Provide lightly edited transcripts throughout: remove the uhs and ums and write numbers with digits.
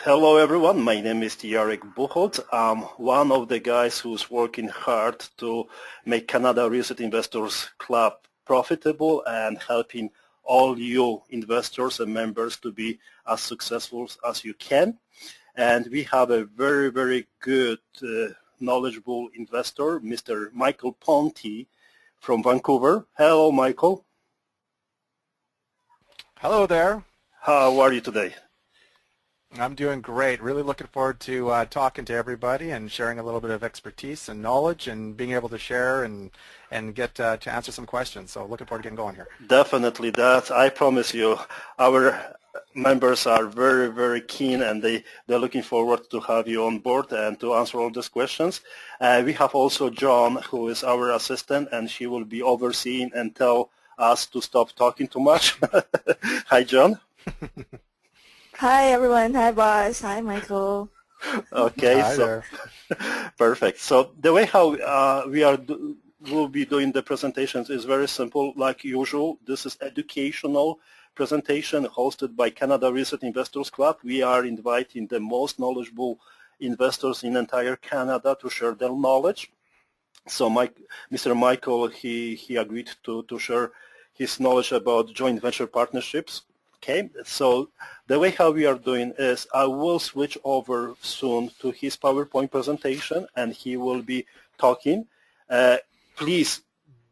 Hello everyone, my name is Jarek Bucholc. I'm one of the guys who's working hard to make Canada Real Estate Investors Club profitable and helping all you investors and members to be as successful as you can. And we have a very, very good, knowledgeable investor, Mr. Michael Ponte from Vancouver. Hello, Michael. Hello there. How are you today? I'm doing great. Really looking forward to talking to everybody and sharing a little bit of expertise and knowledge and being able to share and get to answer some questions. So looking forward to getting going here. Definitely. That I promise you, our members are very, very keen and they're looking forward to have you on board and to answer all these questions. We have also John, who is our assistant, and she will be overseeing and tell us to stop talking too much. Hi, John. Hi, everyone. Hi, boss. Hi, Michael. Okay, Hi so there. perfect. So the way how we'll be doing the presentations is very simple. Like usual, this is educational presentation hosted by Canada Real Estate Investors Club. We are inviting the most knowledgeable investors in entire Canada to share their knowledge. So Mr. Michael, he agreed to share his knowledge about joint venture partnerships. Okay, so the way how we are doing is I will switch over soon to his PowerPoint presentation and he will be talking. Please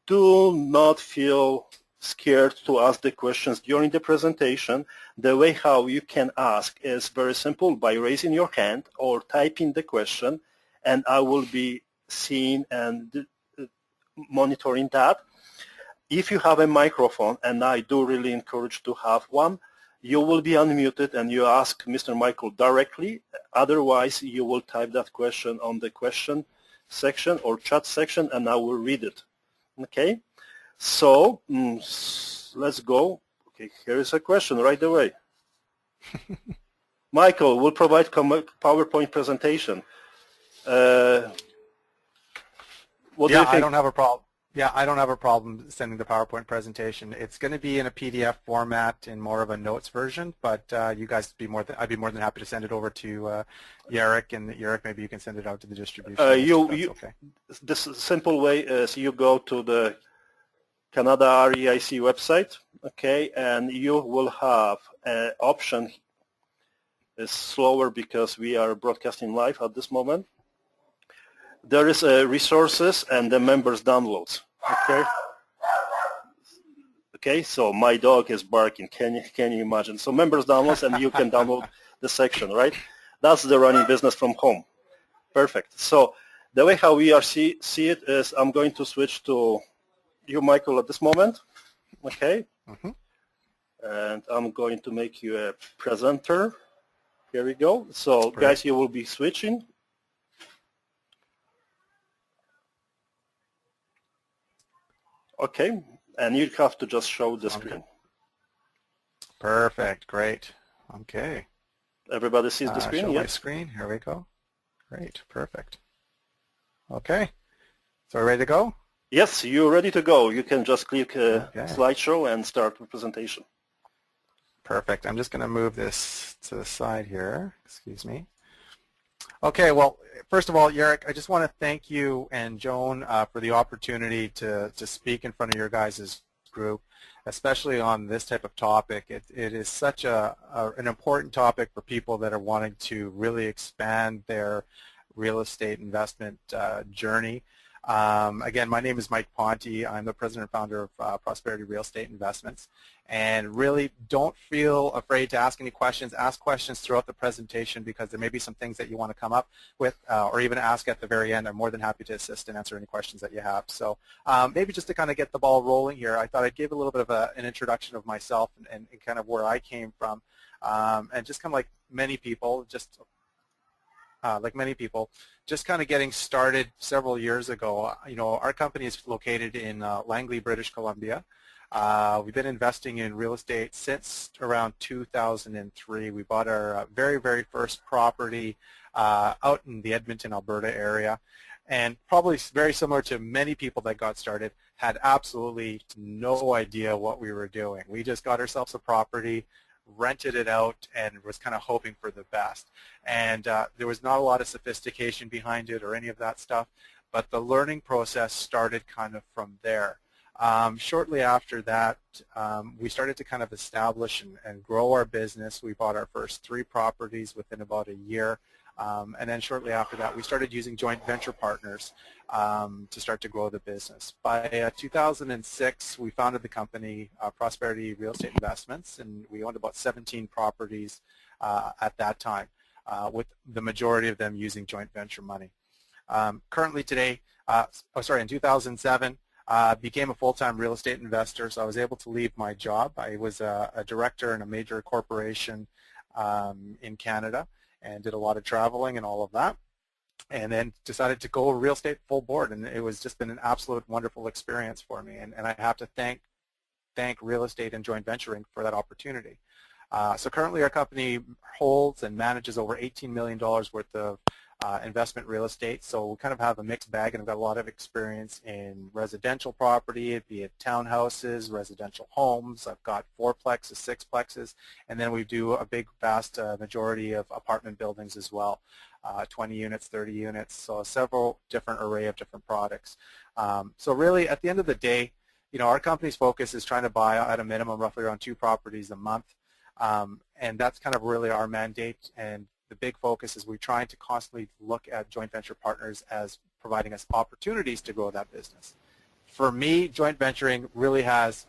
do not feel scared to ask the questions during the presentation. The way how you can ask is very simple, by raising your hand or typing the question, and I will be seeing and monitoring that. If you have a microphone, and I do really encourage to have one, you will be unmuted and you ask Mr. Michael directly. Otherwise, you will type that question on the question section or chat section and I will read it. Okay? So, let's go. Okay, here is a question right away. Michael will provide PowerPoint presentation. What do you think? I don't have a problem. Yeah, I don't have a problem sending the PowerPoint presentation. It's going to be in a PDF format in more of a notes version, but you guys I'd be more than happy to send it over to Jarek, and Jarek, maybe you can send it out to the distribution. Okay. The simple way is you go to the Canada REIC website, okay, and you will have an option. It's slower because we are broadcasting live at this moment. There is resources and the members downloads. Okay. Okay. So my dog is barking. Can you imagine? So members downloads and you can download the section, right? That's the running business from home. Perfect. So the way how we are see it is I'm going to switch to you, Michael, at this moment. Okay. Mm-hmm. And I'm going to make you a presenter. Here we go. So guys, you will be switching. Okay, and you have to just show the screen. Perfect, great. Okay. Everybody sees the screen? Show yes? my screen, here we go. Great, perfect. Okay, so we're ready to go? Yes, you're ready to go. You can just click slideshow and start the presentation. Perfect, I'm just going to move this to the side here, excuse me. Okay, well, first of all, Jarek, I just want to thank you and Joan for the opportunity to speak in front of your guys' group, especially on this type of topic. It is such an important topic for people that are wanting to really expand their real estate investment journey. Again, my name is Mike Ponte. I'm the president and founder of Prosperity Real Estate Investments. And really, don't feel afraid to ask any questions. Ask questions throughout the presentation because there may be some things that you want to come up with or even ask at the very end. I'm more than happy to assist and answer any questions that you have. So maybe just to kind of get the ball rolling here, I thought I'd give a little bit of an introduction of myself and kind of where I came from. And just kind of like many people, just kind of getting started several years ago. You know, our company is located in Langley, British Columbia. We've been investing in real estate since around 2003. We bought our very, very first property out in the Edmonton, Alberta area. And probably very similar to many people that got started, had absolutely no idea what we were doing. We just got ourselves a property, rented it out, and was kind of hoping for the best. And there was not a lot of sophistication behind it or any of that stuff, but the learning process started kind of from there. Shortly after that, we started to kind of establish and grow our business. We bought our first 3 properties within about a year. And then shortly after that, we started using joint venture partners to start to grow the business. By 2006, we founded the company Prosperity Real Estate Investments, and we owned about 17 properties at that time, with the majority of them using joint venture money. Currently today, in 2007, became a full-time real estate investor, so I was able to leave my job. I was a director in a major corporation in Canada, and did a lot of traveling and all of that, and then decided to go real estate full board, and it was just been an absolute wonderful experience for me, and I have to thank real estate and joint venturing for that opportunity. So currently our company holds and manages over $18 million worth of investment real estate, so we kind of have a mixed bag, and I've got a lot of experience in residential property, be it townhouses, residential homes. I've got 4-plexes, 6-plexes, and then we do a big, vast majority of apartment buildings as well, 20 units, 30 units, so several different array of different products. So really, at the end of the day, our company's focus is trying to buy at a minimum roughly around 2 properties a month, and that's kind of really our mandate. And the big focus is we're trying to constantly look at joint venture partners as providing us opportunities to grow that business. For me, joint venturing really has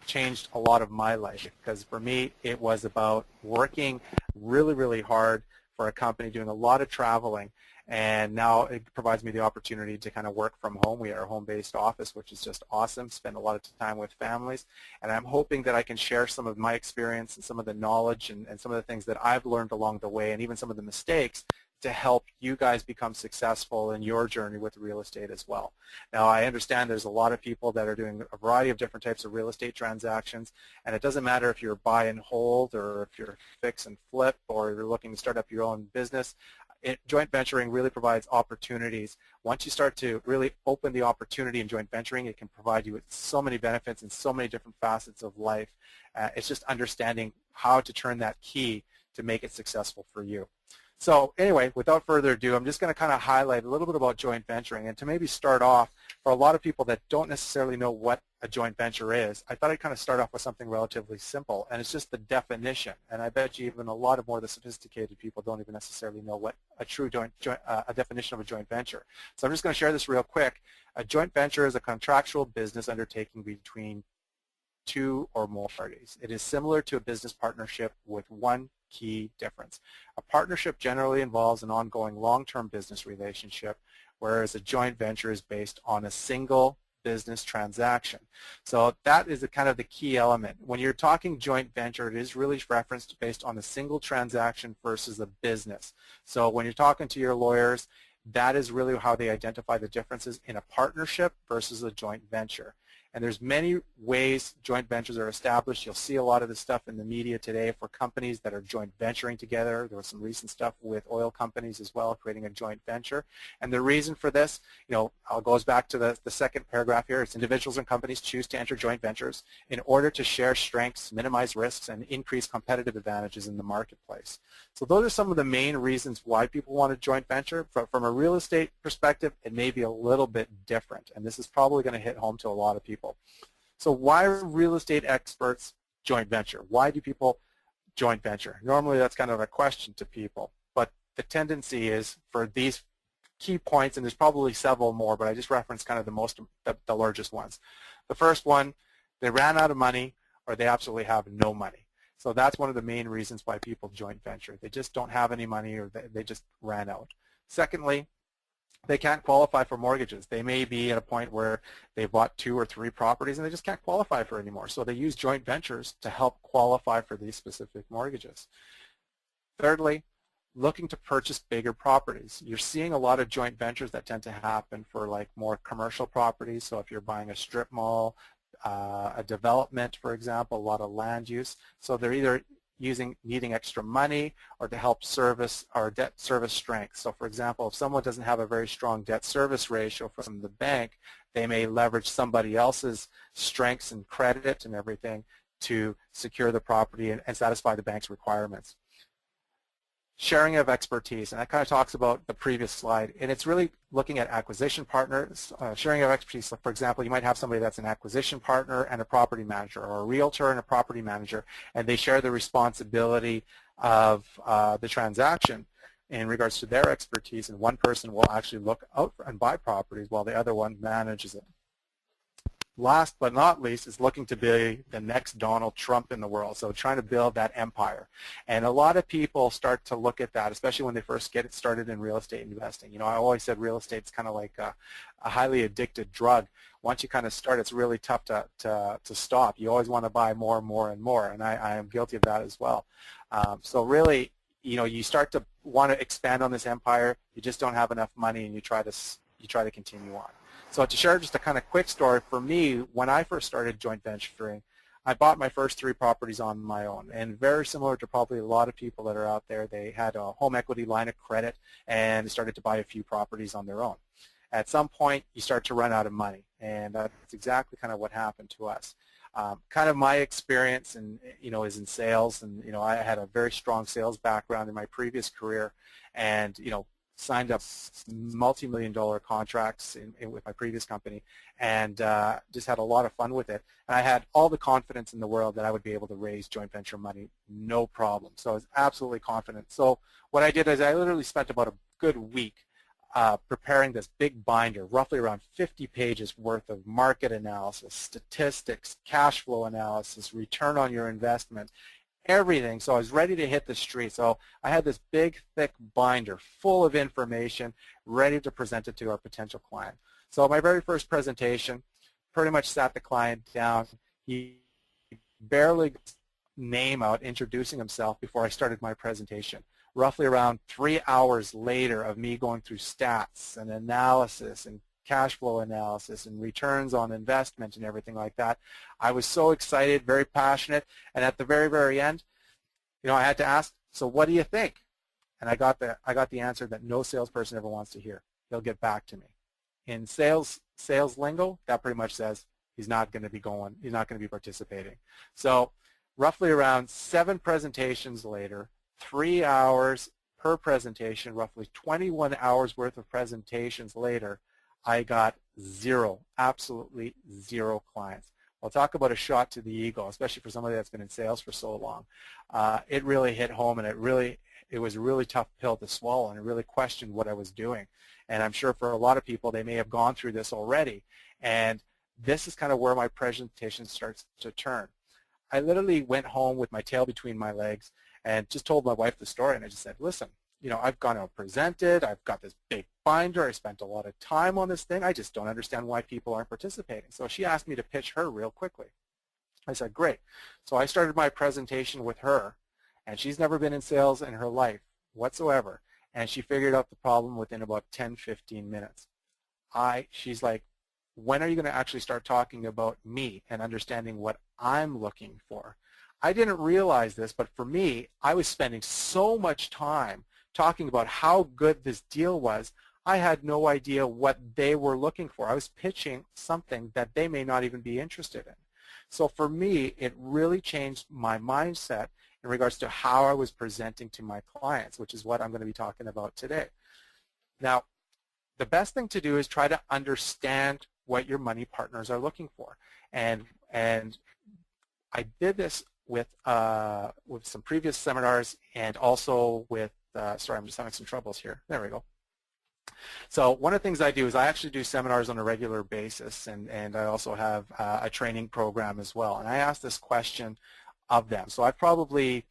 changed a lot of my life, because for me it was about working really, really hard for a company, doing a lot of traveling, and now it provides me the opportunity to kind of work from home. We are a home-based office, which is just awesome, spend a lot of time with families, and I'm hoping that I can share some of my experience and some of the knowledge and some of the things that I've learned along the way, and even some of the mistakes, to help you guys become successful in your journey with real estate as well. Now, I understand there's a lot of people that are doing a variety of different types of real estate transactions, and it doesn't matter if you're buy and hold, or if you're fix and flip, or you're looking to start up your own business. Joint venturing really provides opportunities. Once you start to really open the opportunity in joint venturing, it can provide you with so many benefits and so many different facets of life. It's just understanding how to turn that key to make it successful for you. So anyway, without further ado, I'm just going to kind of highlight a little bit about joint venturing, and to maybe start off, for a lot of people that don't necessarily know what a joint venture is, I thought I'd kind of start off with something relatively simple, and it's just the definition. And I bet you even a lot of more of the sophisticated people don't even necessarily know what a true a definition of a joint venture. So I'm just going to share this real quick. A joint venture is a contractual business undertaking between 2 or more parties. It is similar to a business partnership with one key difference. A partnership generally involves an ongoing long-term business relationship, whereas a joint venture is based on a single business transaction. So that is kind of the key element. When you're talking joint venture, it is really referenced based on a single transaction versus a business. So when you're talking to your lawyers, that is really how they identify the differences in a partnership versus a joint venture. And there's many ways joint ventures are established. You'll see a lot of this stuff in the media today for companies that are joint venturing together. There was some recent stuff with oil companies as well, creating a joint venture. And the reason for this, it goes back to the second paragraph here. It's individuals and companies choose to enter joint ventures in order to share strengths, minimize risks, and increase competitive advantages in the marketplace. So those are some of the main reasons why people want a joint venture. From a real estate perspective, it may be a little bit different, and this is probably going to hit home to a lot of people. So why are real estate experts joint venture? Why do people joint venture? Normally that's kind of a question to people, but the tendency is for these key points, and there's probably several more, but I just referenced kind of the largest ones. The first one, they ran out of money, or they absolutely have no money. So that's one of the main reasons why people joint venture. They just don't have any money, or they just ran out. Secondly, they can't qualify for mortgages. They may be at a point where they bought 2 or 3 properties and they just can't qualify for anymore. So they use joint ventures to help qualify for these specific mortgages. Thirdly, looking to purchase bigger properties. You're seeing a lot of joint ventures that tend to happen for like more commercial properties. So if you're buying a strip mall, a development, for example, a lot of land use. So they're either needing extra money or to help service our debt service strength. So for example, if someone doesn't have a very strong debt service ratio from the bank, they may leverage somebody else's strengths and credit and everything to secure the property and satisfy the bank's requirements. Sharing of expertise, and that kind of talks about the previous slide, and it's really looking at acquisition partners, sharing of expertise. So for example, you might have somebody that's an acquisition partner and a property manager, or a realtor and a property manager, and they share the responsibility of the transaction in regards to their expertise, and one person will actually look out and buy properties while the other one manages it. Last but not least is looking to be the next Donald Trump in the world, so trying to build that empire. And a lot of people start to look at that, especially when they first get it started in real estate investing. You know, I always said real estate's kind of like a highly addicted drug. Once you kind of start, it's really tough to stop. You always want to buy more and more and more, and I am guilty of that as well. So really, you know, you start to want to expand on this empire, you just don't have enough money, and you try to continue on. So to share just a kind of quick story, for me, when I first started joint venturing, I bought my first 3 properties on my own, and very similar to probably a lot of people that are out there, they had a home equity line of credit and started to buy a few properties on their own. At some point, you start to run out of money, and that's exactly kind of what happened to us. Kind of my experience, and is in sales, and I had a very strong sales background in my previous career, and signed up multi-million-dollar contracts with my previous company, and just had a lot of fun with it. And I had all the confidence in the world that I would be able to raise joint venture money, no problem. So I was absolutely confident. So what I did is I literally spent about a good week preparing this big binder, roughly around 50 pages worth of market analysis, statistics, cash flow analysis, return on your investment, everything. So I was ready to hit the street. So I had this big, thick binder full of information ready to present it to our potential client. So my very first presentation pretty much sat the client down. He barely got his name out introducing himself before I started my presentation. Roughly around 3 hours later of me going through stats and analysis and cash flow analysis and returns on investment and everything like that, I was so excited, very passionate, and at the very, very end, I had to ask, so what do you think? And I got the answer that no salesperson ever wants to hear. He'll get back to me. In sales lingo, that pretty much says he's not going to be participating. So roughly around 7 presentations later, 3 hours per presentation, roughly 21 hours worth of presentations later, I got absolutely zero clients. I'll talk about a shot to the ego, especially for somebody that's been in sales for so long. It really hit home, and it was a really tough pill to swallow, and I really questioned what I was doing. And I'm sure for a lot of people, they may have gone through this already. And this is kind of where my presentation starts to turn. I literally went home with my tail between my legs and just told my wife the story, and I just said, listen, I've gone out presented, I've got this big binder, I spent a lot of time on this thing, I just don't understand why people aren't participating. So she asked me to pitch her real quickly. I said, great. So I started my presentation with her, and she's never been in sales in her life whatsoever, and she figured out the problem within about 10-15 minutes. She's like, when are you going to actually start talking about me and understanding what I'm looking for? I didn't realize this, but for me, I was spending so much time talking about how good this deal was, I had no idea what they were looking for. I was pitching something that they may not even be interested in. So for me, it really changed my mindset in regards to how I was presenting to my clients, which is what I'm going to be talking about today. Now, the best thing to do is try to understand what your money partners are looking for. And I did this with some previous seminars, and also with sorry, I'm just having some troubles here. There we go. So one of the things I do is I actually do seminars on a regular basis, and I also have a training program as well. And I ask this question of them. So I've probably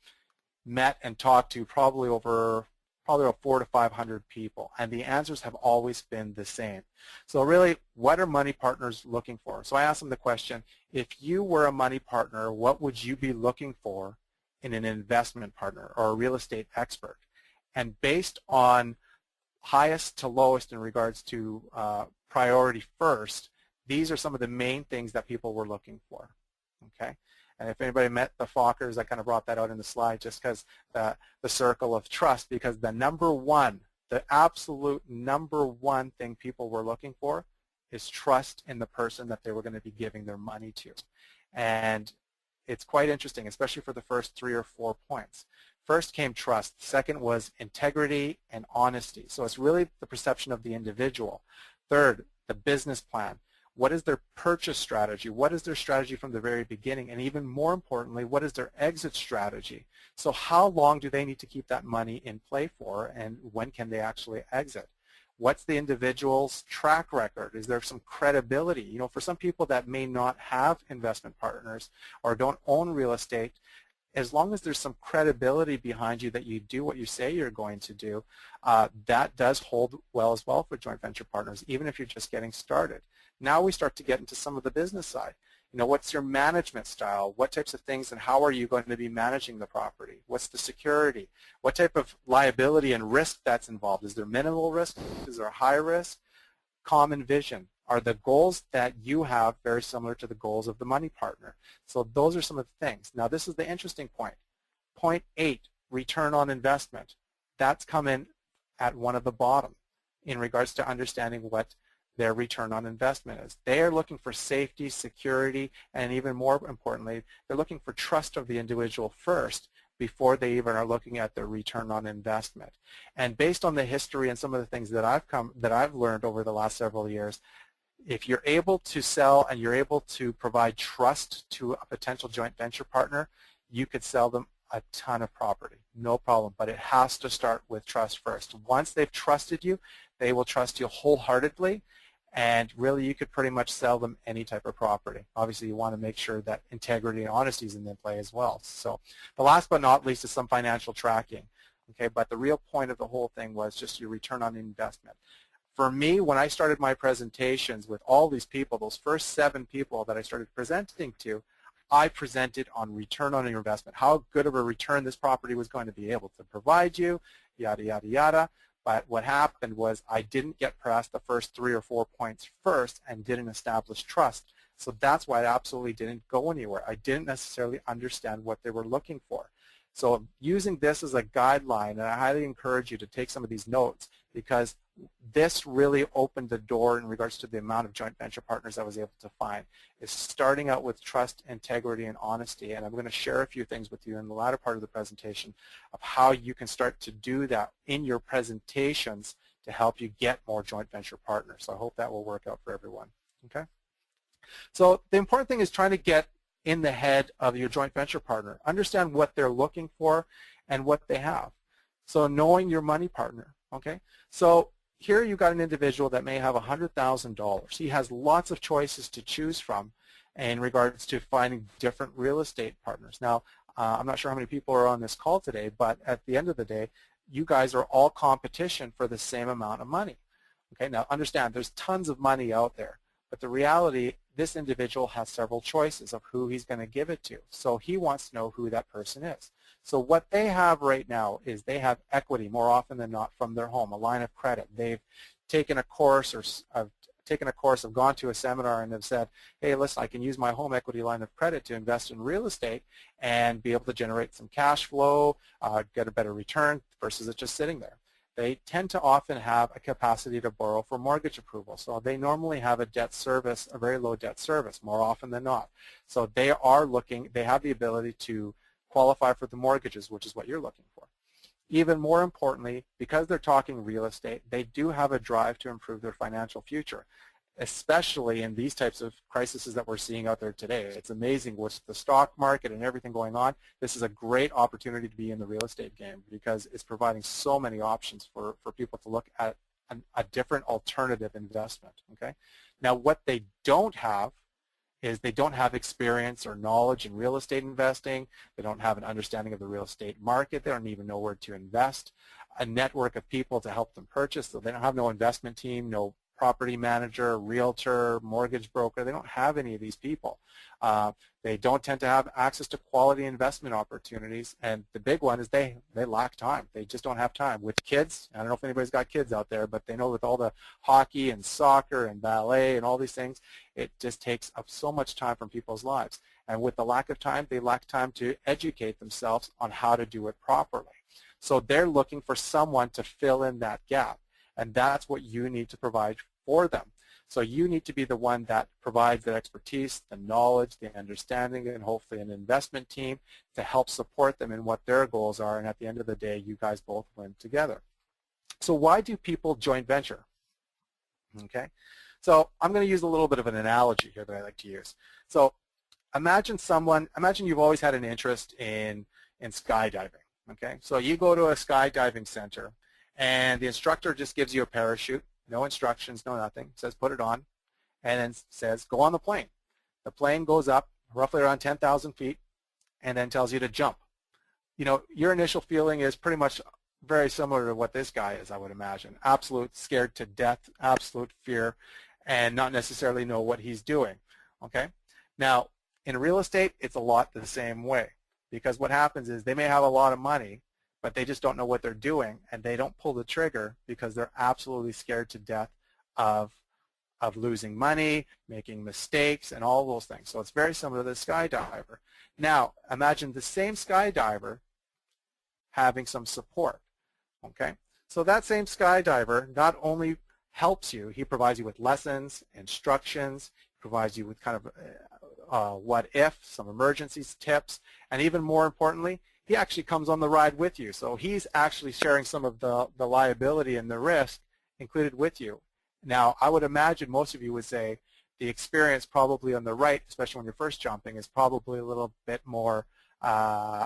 met and talked to probably about 400 to 500 people, and the answers have always been the same. So really, what are money partners looking for? So I asked them the question, if you were a money partner, what would you be looking for in an investment partner or a real estate expert? And based on highest to lowest in regards to priority first, these are some of the main things that people were looking for. Okay, and if anybody met the Fockers, I kind of brought that out in the slide just because the circle of trust, because the absolute number one thing people were looking for is trust in the person that they were going to be giving their money to. And it's quite interesting, especially for the first 3 or 4 points. First came trust. Second was integrity and honesty. So it's really the perception of the individual. Third, the business plan. What is their purchase strategy? What is their strategy from the very beginning? And even more importantly, what is their exit strategy? So how long do they need to keep that money in play for, and when can they actually exit? What's the individual's track record? Is there some credibility? You know, for some people that may not have investment partners or don't own real estate, as long as there's some credibility behind you that you do what you say you're going to do, that does hold well as well for joint venture partners, even if you're just getting started. Now we start to get into some of the business side. You know, what's your management style? What types of things and how are you going to be managing the property? What's the security? What type of liability and risk that's involved? Is there minimal risk? Is there high risk? Common vision. Are the goals that you have very similar to the goals of the money partner? So those are some of the things. Now this is the interesting point. Point 8, return on investment. That's come in at one of the bottom in regards to understanding what their return on investment is. They are looking for safety, security, and even more importantly, they're looking for trust of the individual first before they even are looking at their return on investment. And based on the history and some of the things that I've learned over the last several years, if you're able to sell and you're able to provide trust to a potential joint venture partner, you could sell them a ton of property, no problem. But it has to start with trust first. Once they've trusted you, they will trust you wholeheartedly, and really you could pretty much sell them any type of property. Obviously you want to make sure that integrity and honesty is in play as well. So the last but not least is some financial tracking. Okay, but the real point of the whole thing was just your return on investment. For me, when I started my presentations with all these people, those first 7 people that I started presenting to, I presented on return on your investment, how good of a return this property was going to be able to provide you, yada, yada, yada. But what happened was I didn't get past the first 3 or 4 points first and didn't establish trust. So that's why I absolutely didn't go anywhere. I didn't necessarily understand what they were looking for. So using this as a guideline, and I highly encourage you to take some of these notes, because this really opened the door in regards to the amount of joint venture partners I was able to find, is starting out with trust, integrity, and honesty. And I'm going to share a few things with you in the latter part of the presentation of how you can start to do that in your presentations to help you get more joint venture partners. So I hope that will work out for everyone. Okay. So the important thing is trying to get in the head of your joint venture partner. Understand what they're looking for and what they have. So knowing your money partner. Okay. So here you've got an individual that may have $100,000. He has lots of choices to choose from in regards to finding different real estate partners. Now, I'm not sure how many people are on this call today, but at the end of the day, you guys are all competition for the same amount of money. Okay, now understand there's tons of money out there, but the reality, this individual has several choices of who he's going to give it to. So he wants to know who that person is. So what they have right now is they have equity more often than not from their home, a line of credit. They've taken a course or have gone to a seminar and have said, hey, listen, I can use my home equity line of credit to invest in real estate and be able to generate some cash flow, get a better return versus it just sitting there. They tend to often have a capacity to borrow for mortgage approval. So they normally have a debt service, a very low debt service, more often than not. So they are looking, they have the ability to qualify for the mortgages, which is what you're looking for. Even more importantly, because they're talking real estate, they do have a drive to improve their financial future, especially in these types of crises that we're seeing out there today. It's amazing with the stock market and everything going on. This is a great opportunity to be in the real estate game because it's providing so many options for people to look at a different alternative investment. Okay. Now, what they don't have is they don't have experience or knowledge in real estate investing. They don't have an understanding of the real estate market. They don't even know where to invest, a network of people to help them purchase. So they don't have no investment team, no property manager, realtor, mortgage broker. They don't have any of these people. They don't tend to have access to quality investment opportunities. And the big one is they lack time. They just don't have time. With kids, I don't know if anybody's got kids out there, but they know with all the hockey and soccer and ballet and all these things, it just takes up so much time from people's lives. And with the lack of time, they lack time to educate themselves on how to do it properly. So they're looking for someone to fill in that gap. And that's what you need to provide for them. So you need to be the one that provides the expertise, the knowledge, the understanding, and hopefully an investment team to help support them in what their goals are. And at the end of the day, you guys both win together. So why do people joint venture? Okay. So I'm going to use a little bit of an analogy here that I like to use. So imagine you've always had an interest in skydiving. Okay. So you go to a skydiving center and the instructor just gives you a parachute, no instructions, no nothing, says put it on, and then says go on the plane. The plane goes up roughly around 10,000 feet and then tells you to jump. You know, your initial feeling is pretty much very similar to what this guy is, I would imagine. Absolute scared to death, absolute fear, and not necessarily know what he's doing. Okay? Now, in real estate, it's a lot the same way, because what happens is they may have a lot of money, but they just don't know what they're doing, and they don't pull the trigger because they're absolutely scared to death of losing money, making mistakes, and all those things. So it's very similar to the skydiver. Now, imagine the same skydiver having some support. Okay? So that same skydiver not only helps you, he provides you with lessons, instructions, provides you with kind of what if, some emergencies, tips, and even more importantly, he actually comes on the ride with you. So he's actually sharing some of the liability and the risk included with you. Now, I would imagine most of you would say the experience probably on the right, especially when you're first jumping, is probably a little bit more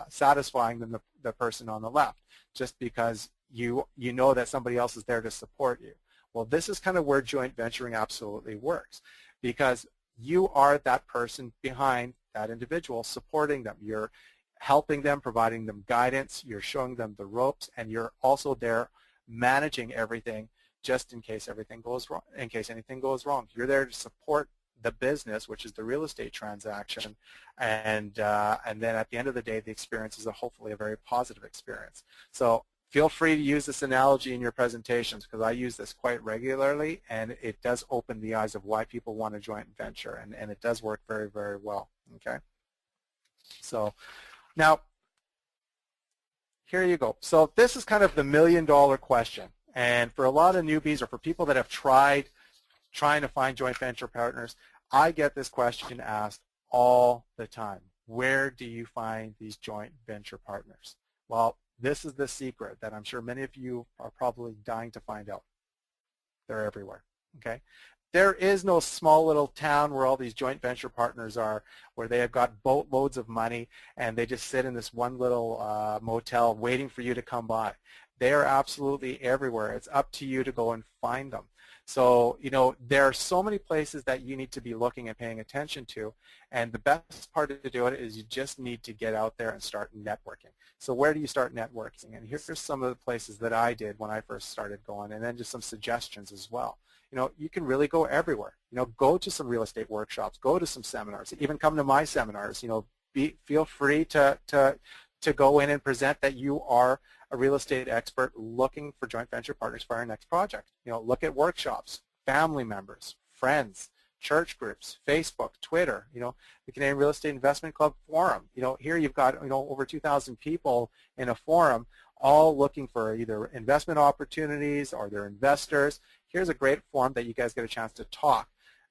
satisfying than the person on the left, just because you know that somebody else is there to support you. Well, this is kind of where joint venturing absolutely works, because you are that person behind that individual, supporting them. You're helping them, providing them guidance, you're showing them the ropes, and you're also there managing everything just in case everything goes wrong, in case anything goes wrong. You're there to support the business, which is the real estate transaction, and then at the end of the day, the experience is hopefully a very positive experience. So feel free to use this analogy in your presentations, because I use this quite regularly, and it does open the eyes of why people want to joint venture, and it does work very, very well. Okay? So now, here you go. So this is kind of the million-dollar question, and for a lot of newbies or for people that have trying to find joint venture partners, I get this question asked all the time. Where do you find these joint venture partners? Well, this is the secret that I'm sure many of you are probably dying to find out. They're everywhere, okay? There is no small little town where all these joint venture partners are, where they have got boatloads of money and they just sit in this one little motel waiting for you to come by. They are absolutely everywhere. It's up to you to go and find them. So, you know, there are so many places that you need to be looking and paying attention to, and the best part to do it is you just need to get out there and start networking. So where do you start networking? And here's some of the places that I did when I first started going, and then just some suggestions as well. You know, you can really go everywhere. You know, go to some real estate workshops, go to some seminars, even come to my seminars. You know, feel free to go in and present that you are a real estate expert looking for joint venture partners for our next project. You know, look at workshops, family members, friends, church groups, Facebook, Twitter, you know, the Canadian Real Estate Investment Club forum. You know, here you've got, you know, over 2,000 people in a forum all looking for either investment opportunities or they're investors. Here's a great forum that you guys get a chance to talk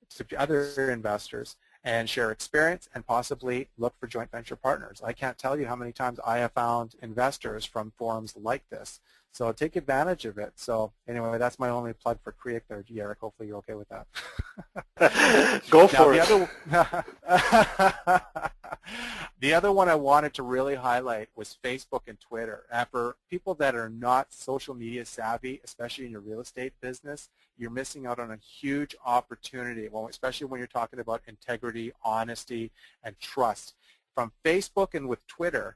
to other investors and share experience and possibly look for joint venture partners. I can't tell you how many times I have found investors from forums like this. So take advantage of it. So anyway, that's my only plug for Create there, Jarek. Hopefully you're okay with that. Go for it. The other one I wanted to really highlight was Facebook and Twitter. And for people that are not social media savvy, especially in your real estate business, you're missing out on a huge opportunity, well, especially when you're talking about integrity, honesty, and trust. From Facebook and with Twitter,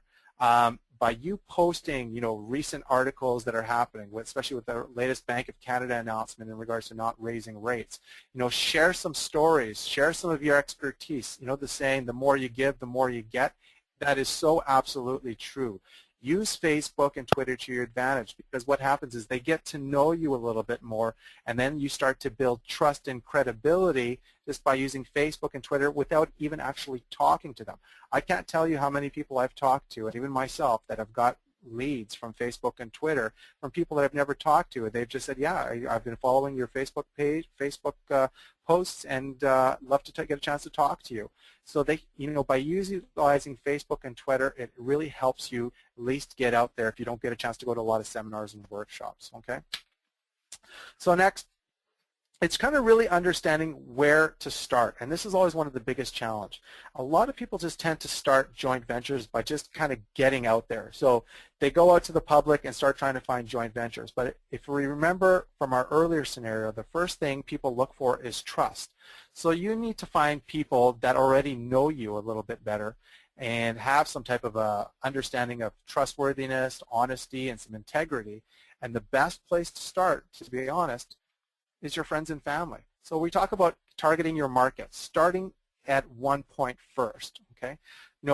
by you posting, you know, recent articles that are happening, especially with the latest Bank of Canada announcement in regards to not raising rates, you know, share some stories, share some of your expertise. You know the saying, the more you give, the more you get. That is so absolutely true. Use Facebook and Twitter to your advantage, because what happens is they get to know you a little bit more, and then you start to build trust and credibility just by using Facebook and Twitter without even actually talking to them. I can't tell you how many people I've talked to, and even myself, that have got leads from Facebook and Twitter from people that I've never talked to. They've just said, yeah, I've been following your Facebook page, Facebook posts, and love to get a chance to talk to you. So they, by utilizing Facebook and Twitter, it really helps you at least get out there if you don't get a chance to go to a lot of seminars and workshops, okay? So next, it's kind of really understanding where to start, and this is always one of the biggest challenges. A lot of people just tend to start joint ventures by just kind of getting out there. So they go out to the public and start trying to find joint ventures. But if we remember from our earlier scenario, the first thing people look for is trust. So you need to find people that already know you a little bit better and have some type of a understanding of trustworthiness, honesty, and some integrity. And the best place to start, to be honest, is your friends and family. So we talk about targeting your market, starting at one point first, okay?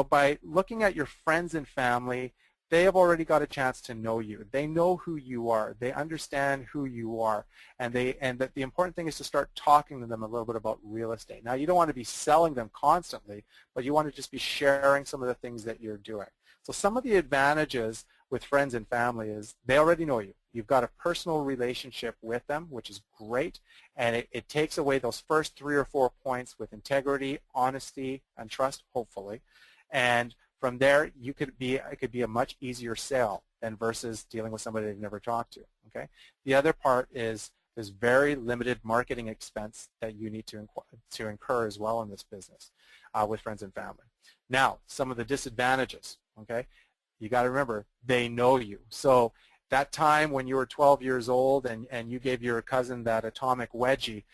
By looking at your friends and family, they have already got a chance to know you. They know who you are. They understand who you are. And the important thing is to start talking to them a little bit about real estate. Now, you don't want to be selling them constantly, but you want to just be sharing some of the things that you're doing. So some of the advantages with friends and family is they already know you. You've got a personal relationship with them, which is great, and it takes away those first 3 or 4 points with integrity, honesty, and trust, hopefully. And from there, it could be a much easier sale than versus dealing with somebody they've never talked to. Okay. The other part is there's very limited marketing expense that you need to incur as well in this business with friends and family. Now, some of the disadvantages. Okay. You got to remember, they know you. So that time when you were 12 years old and you gave your cousin that atomic wedgie,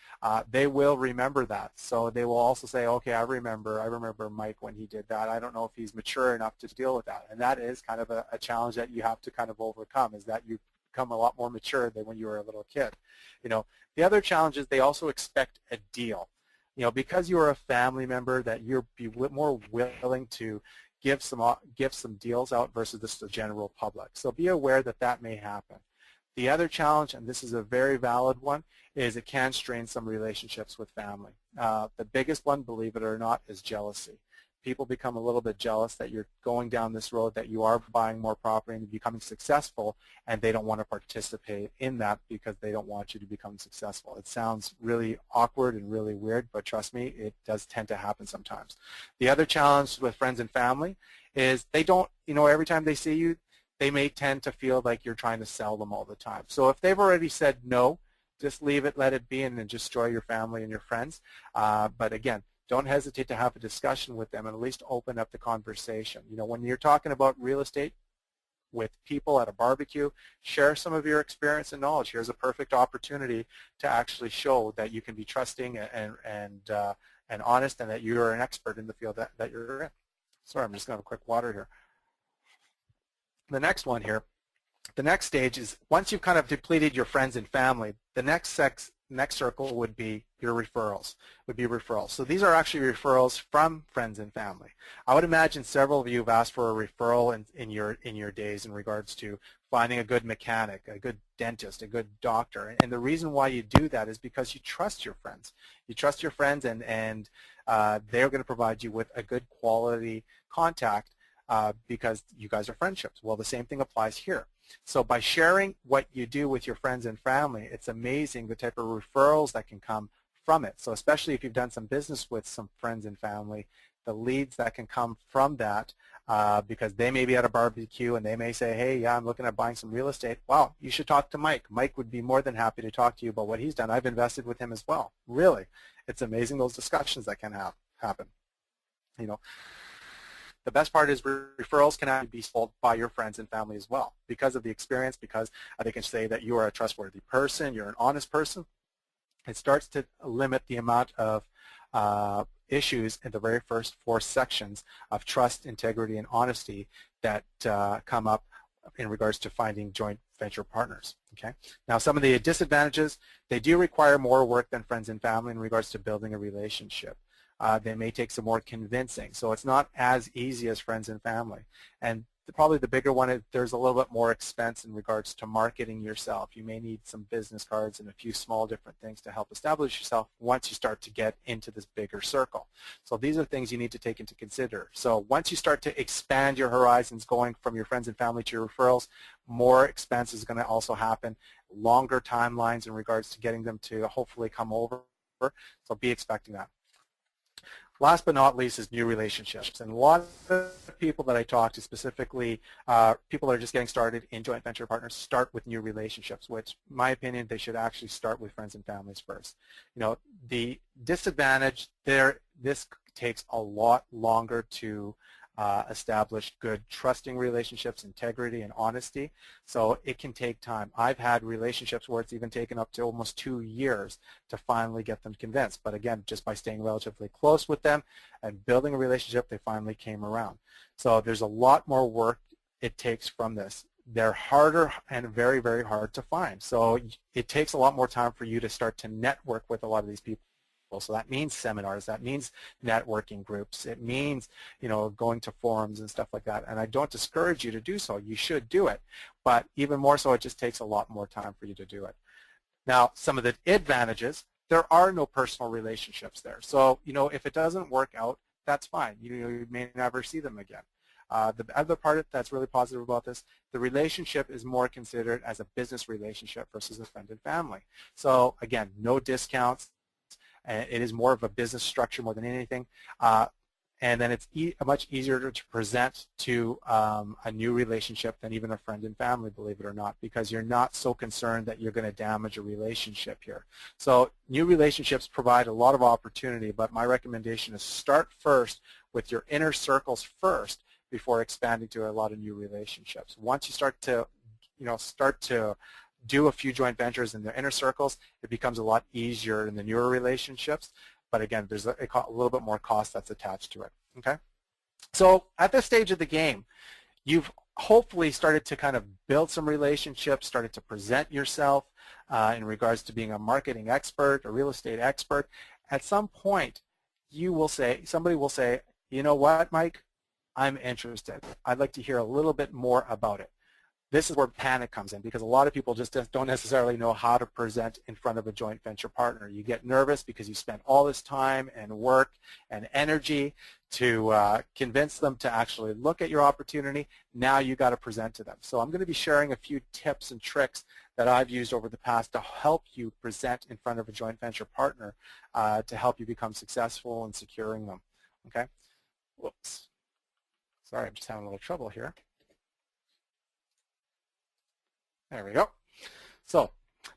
they will remember that. So they will also say, okay, I remember Mike when he did that. I don't know if he's mature enough to deal with that. And that is kind of a challenge that you have to kind of overcome, is that you become a lot more mature than when you were a little kid. The other challenge is they also expect a deal. Because you're a family member, that you're more willing to give some deals out versus the general public. So be aware that that may happen. The other challenge, and this is a very valid one, is it can strain some relationships with family. The biggest one, believe it or not, is jealousy. People become a little bit jealous that you're going down this road, that you are buying more property and becoming successful, and they don't want to participate in that because they don't want you to become successful. It sounds really awkward and really weird, but trust me, it does tend to happen sometimes. The other challenge with friends and family is they don't, every time they see you, they may tend to feel like you're trying to sell them all the time. So if they've already said no, just leave it, let it be, and then just enjoy your family and your friends. But again, don't hesitate to have a discussion with them and at least open up the conversation. When you're talking about real estate with people at a barbecue, share some of your experience and knowledge. Here's a perfect opportunity to actually show that you can be trusting and honest, and that you're an expert in the field that you're in. Sorry, I'm just going to have a quick water here. The next one here, the next stage is once you've kind of depleted your friends and family, the next circle would be your referrals, So these are actually referrals from friends and family. I would imagine several of you have asked for a referral in your days in regards to finding a good mechanic, a good dentist, a good doctor. And the reason why you do that is because you trust your friends. You trust your friends, and they're going to provide you with a good quality contact because you guys are friendships. Well, the same thing applies here. So by sharing what you do with your friends and family, it's amazing the type of referrals that can come from it. So especially if you've done some business with some friends and family, the leads that can come from that, because they may be at a barbecue and they may say, hey, yeah, I'm looking at buying some real estate. Wow, you should talk to Mike. Mike would be more than happy to talk to you about what he's done. I've invested with him as well. Really, it's amazing those discussions that can happen. The best part is referrals can actually be sold by your friends and family as well because of the experience, because they can say that you are a trustworthy person, you're an honest person. It starts to limit the amount of issues in the very first 4 sections of trust, integrity, and honesty that come up in regards to finding joint venture partners. Okay. Now, some of the disadvantages, they do require more work than friends and family in regards to building a relationship. They may take some more convincing, so it's not as easy as friends and family. And probably the bigger one is there's a little bit more expense in regards to marketing yourself. You may need some business cards and a few small different things to help establish yourself once you start to get into this bigger circle. So these are things you need to take into consider. So once you start to expand your horizons going from your friends and family to your referrals, more expense is going to also happen, longer timelines in regards to getting them to hopefully come over. So be expecting that. Last but not least is new relationships. And a lot of people that I talk to, specifically people that are just getting started in joint venture partners, start with new relationships, which, in my opinion, they should actually start with friends and families first. You know, the disadvantage there, this takes a lot longer to establish good trusting relationships, integrity, and honesty. So it can take time. I've had relationships where it's even taken up to almost 2 years to finally get them convinced. But again, just by staying relatively close with them and building a relationship, they finally came around. So there's a lot more work it takes from this. They're harder and very, very hard to find. So it takes a lot more time for you to start to network with a lot of these people. So that means seminars, that means networking groups, it means, you know, going to forums and stuff like that. And I don't discourage you to do so. You should do it. But even more so, it just takes a lot more time for you to do it. Now, some of the advantages, there are no personal relationships there. So, you know, if it doesn't work out, that's fine. You may never see them again. The other part that's really positive about this, the relationship is more considered as a business relationship versus a friend and family. So, again, no discounts. It is more of a business structure more than anything. And then it's much easier to present to a new relationship than even a friend and family, believe it or not, because you're not so concerned that you're going to damage a relationship here. So new relationships provide a lot of opportunity, but my recommendation is start first with your inner circles first before expanding to a lot of new relationships. Once you start to, do a few joint ventures in their inner circles, it becomes a lot easier in the newer relationships. But again, there's a little bit more cost that's attached to it. Okay. So at this stage of the game, you've hopefully started to kind of build some relationships, started to present yourself in regards to being a marketing expert, a real estate expert. At some point, somebody will say, you know what, Mike, I'm interested. I'd like to hear a little bit more about it. This is where panic comes in, because a lot of people just don't necessarily know how to present in front of a joint venture partner. You get nervous because you spent all this time and work and energy to convince them to actually look at your opportunity. Now you got to present to them. So I'm going to be sharing a few tips and tricks that I've used over the past to help you present in front of a joint venture partner to help you become successful in securing them. Okay? Whoops. Sorry, I'm just having a little trouble here. There we go. So,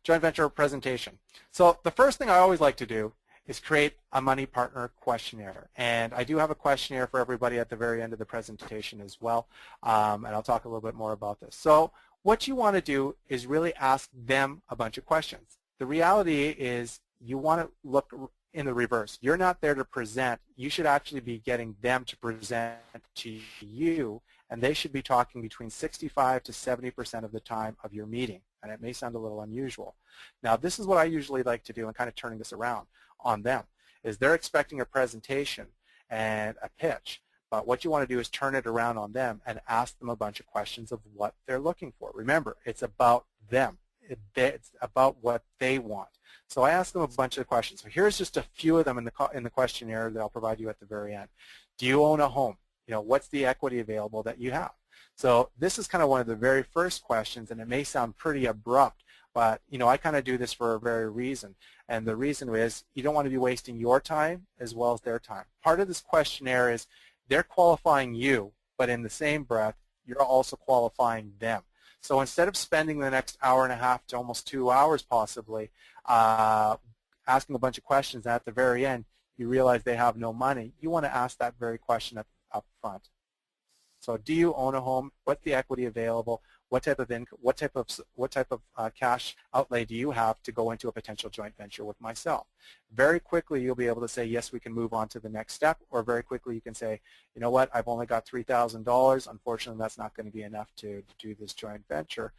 joint venture presentation. So the first thing I always like to do is create a money partner questionnaire. And I do have a questionnaire for everybody at the very end of the presentation as well. And I'll talk a little bit more about this. So what you want to do is really ask them a bunch of questions. The reality is you want to look in the reverse. You're not there to present. You should actually be getting them to present to you, and they should be talking between 65 to 70% of the time of your meeting. And it may sound a little unusual. Now, this is what I usually like to do, and kind of turning this around on them, is they're expecting a presentation and a pitch. But what you want to do is turn it around on them and ask them a bunch of questions of what they're looking for. Remember, it's about them. It's about what they want. So I ask them a bunch of questions. So here's just a few of them in the questionnaire that I'll provide you at the very end. Do you own a home? You know, what's the equity available that you have? So this is kind of one of the very first questions, and it may sound pretty abrupt, but you know, I kind of do this for a very reason. And the reason is you don't want to be wasting your time as well as their time. Part of this questionnaire is they're qualifying you, but in the same breath, you're also qualifying them. So instead of spending the next hour and a half to almost 2 hours possibly asking a bunch of questions, and at the very end you realize they have no money, you want to ask that very question up front. So do you own a home? What's the equity available? What type of income, what type of cash outlay do you have to go into a potential joint venture with myself? Very quickly you'll be able to say, yes, we can move on to the next step, or very quickly you can say, you know what, I've only got $3,000. Unfortunately, that's not going to be enough to do this joint venture.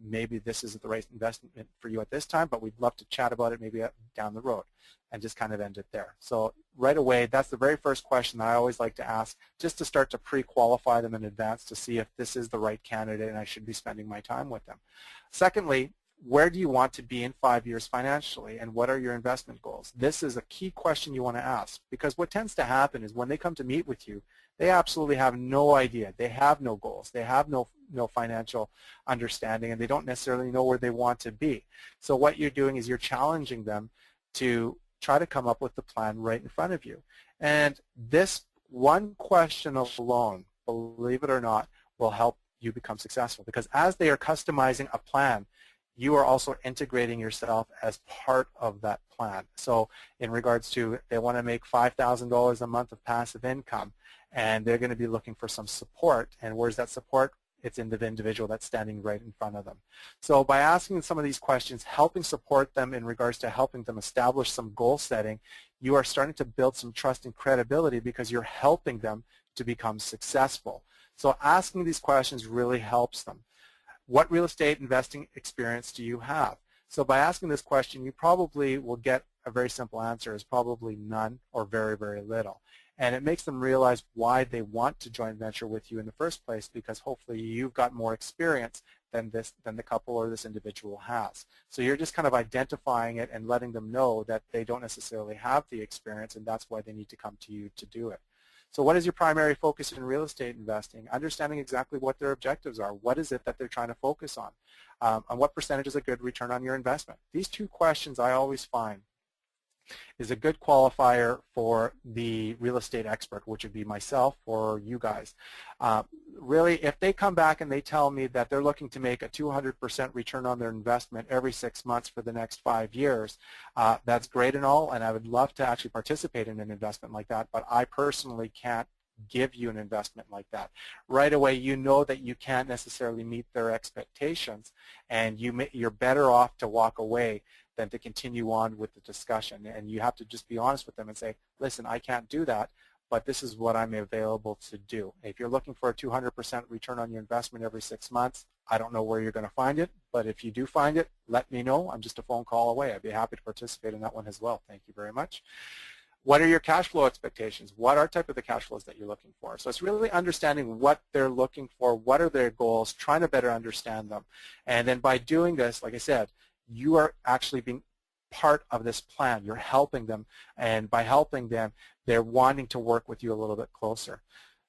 Maybe this isn't the right investment for you at this time, but we'd love to chat about it maybe down the road, and just kind of end it there. So right away, that's the very first question that I always like to ask, just to start to pre-qualify them in advance to see if this is the right candidate and I should be spending my time with them. Secondly, where do you want to be in 5 years financially, and what are your investment goals? This is a key question you want to ask, because what tends to happen is when they come to meet with you, they absolutely have no idea. They have no goals. They have no financial understanding, and they don't necessarily know where they want to be. So what you're doing is you're challenging them to try to come up with the plan right in front of you. And this one question alone, believe it or not, will help you become successful, because as they are customizing a plan, you are also integrating yourself as part of that plan. So in regards to, they want to make $5,000 a month of passive income, and they're going to be looking for some support. And where's that support? It's in the individual that's standing right in front of them. So by asking some of these questions, helping support them in regards to helping them establish some goal setting, you are starting to build some trust and credibility, because you're helping them to become successful. So asking these questions really helps them. What real estate investing experience do you have? So by asking this question, you probably will get a very simple answer, is probably none or very, very little. And it makes them realize why they want to joint venture with you in the first place, because hopefully you've got more experience than the couple or this individual has. So you're just kind of identifying it and letting them know that they don't necessarily have the experience, and that's why they need to come to you to do it. So what is your primary focus in real estate investing? Understanding exactly what their objectives are. What is it that they're trying to focus on? And what percentage is a good return on your investment? These two questions I always find is a good qualifier for the real estate expert, which would be myself or you guys. Really, if they come back and they tell me that they're looking to make a 200% return on their investment every 6 months for the next 5 years, that's great and all, and I would love to actually participate in an investment like that, but I personally can't give you an investment like that. Right away, you know that you can't necessarily meet their expectations, and you're better off to walk away than to continue on with the discussion. And you have to just be honest with them and say, listen, I can't do that, but this is what I'm available to do. If you're looking for a 200% return on your investment every 6 months, I don't know where you're going to find it, but if you do find it, let me know. I'm just a phone call away. I'd be happy to participate in that one as well. Thank you very much. What are your cash flow expectations? What are type of the cash flows that you're looking for? So it's really understanding what they're looking for, what are their goals, trying to better understand them. And then by doing this, like I said, you are actually being part of this plan. You're helping them, and by helping them, they're wanting to work with you a little bit closer.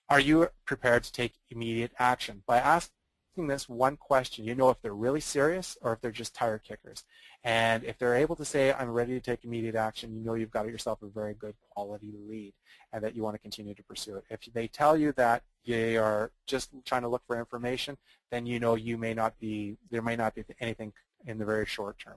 Are you prepared to take immediate action? By asking this one question, you know if they're really serious or if they're just tire kickers. And if they're able to say, I'm ready to take immediate action, you know you've got yourself a very good quality lead and that you want to continue to pursue it. If they tell you that they are just trying to look for information, then you know there may not be anything in the very short term.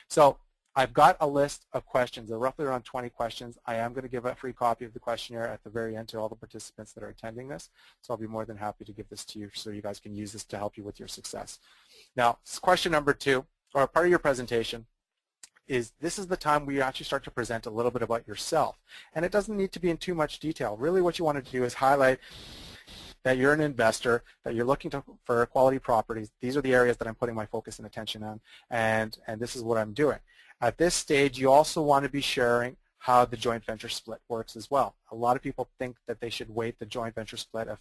So I've got a list of questions. They're roughly around 20 questions. I am going to give a free copy of the questionnaire at the very end to all the participants that are attending this. So I'll be more than happy to give this to you so you guys can use this to help you with your success. Now, question number 2, or part of your presentation, is this is the time where you actually start to present a little bit about yourself. And it doesn't need to be in too much detail. Really what you want to do is highlight that you're an investor, that you're looking for quality properties. These are the areas that I'm putting my focus and attention on, and this is what I'm doing. At this stage, you also want to be sharing how the joint venture split works as well. A lot of people think that they should wait the joint venture split of,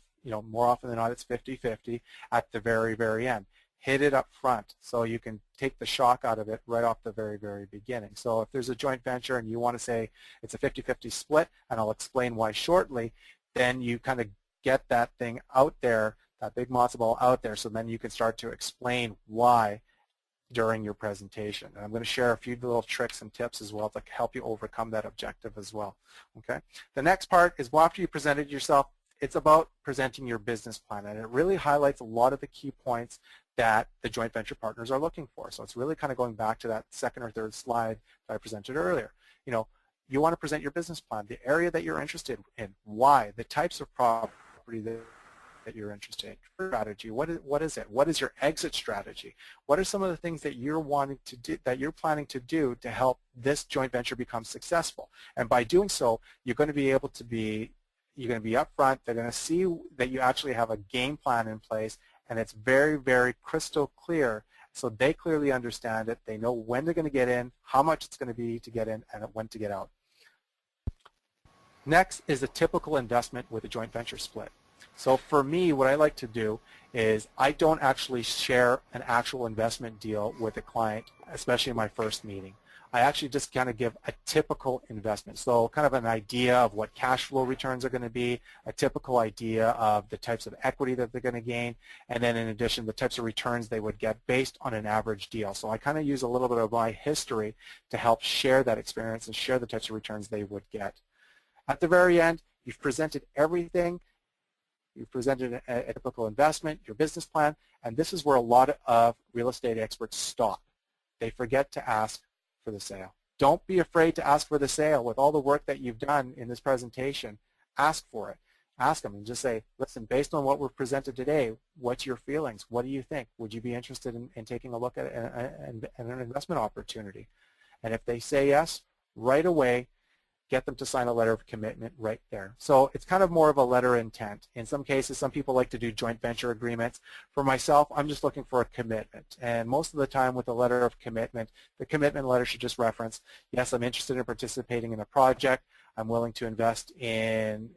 more often than not, it's 50-50 at the very, very end. Hit it up front so you can take the shock out of it right off the very, very beginning. So if there's a joint venture and you want to say it's a 50-50 split, and I'll explain why shortly, then you kind of get that thing out there, that big matzo ball out there, so then you can start to explain why during your presentation. And I'm going to share a few little tricks and tips as well to help you overcome that objective as well. Okay. The next part is, well, after you presented yourself, it's about presenting your business plan, and it really highlights a lot of the key points that the joint venture partners are looking for. So it's really kind of going back to that second or third slide that I presented earlier. You want to present your business plan, the area that you're interested in, why, the types of property that you're interested in, strategy, what is it? What is your exit strategy? What are some of the things that you're wanting to do, that you're planning to do to help this joint venture become successful? And by doing so, you're going to be able to be, you're going to be upfront. They're going to see that you actually have a game plan in place, and it's very, very crystal clear. So they clearly understand it. They know when they're going to get in, how much it's going to be to get in, and when to get out. Next is a typical investment with a joint venture split. So for me, what I like to do is I don't actually share an actual investment deal with a client, especially in my first meeting. I actually just kind of give a typical investment. So kind of an idea of what cash flow returns are going to be, a typical idea of the types of equity that they're going to gain, and then in addition, the types of returns they would get based on an average deal. So I kind of use a little bit of my history to help share that experience and share the types of returns they would get. At the very end, you've presented everything. You've presented a typical investment, your business plan, and this is where a lot of real estate experts stop. They forget to ask for the sale. Don't be afraid to ask for the sale. With all the work that you've done in this presentation, ask for it. Ask them and just say, listen, based on what we've presented today, what's your feelings? What do you think? Would you be interested in taking a look at an investment opportunity? And if they say yes, right away, get them to sign a letter of commitment right there. So it's kind of more of a letter of intent. In some cases, some people like to do joint venture agreements. For myself, I'm just looking for a commitment. And most of the time with a letter of commitment, the commitment letter should just reference, yes, I'm interested in participating in a project. I'm willing to invest in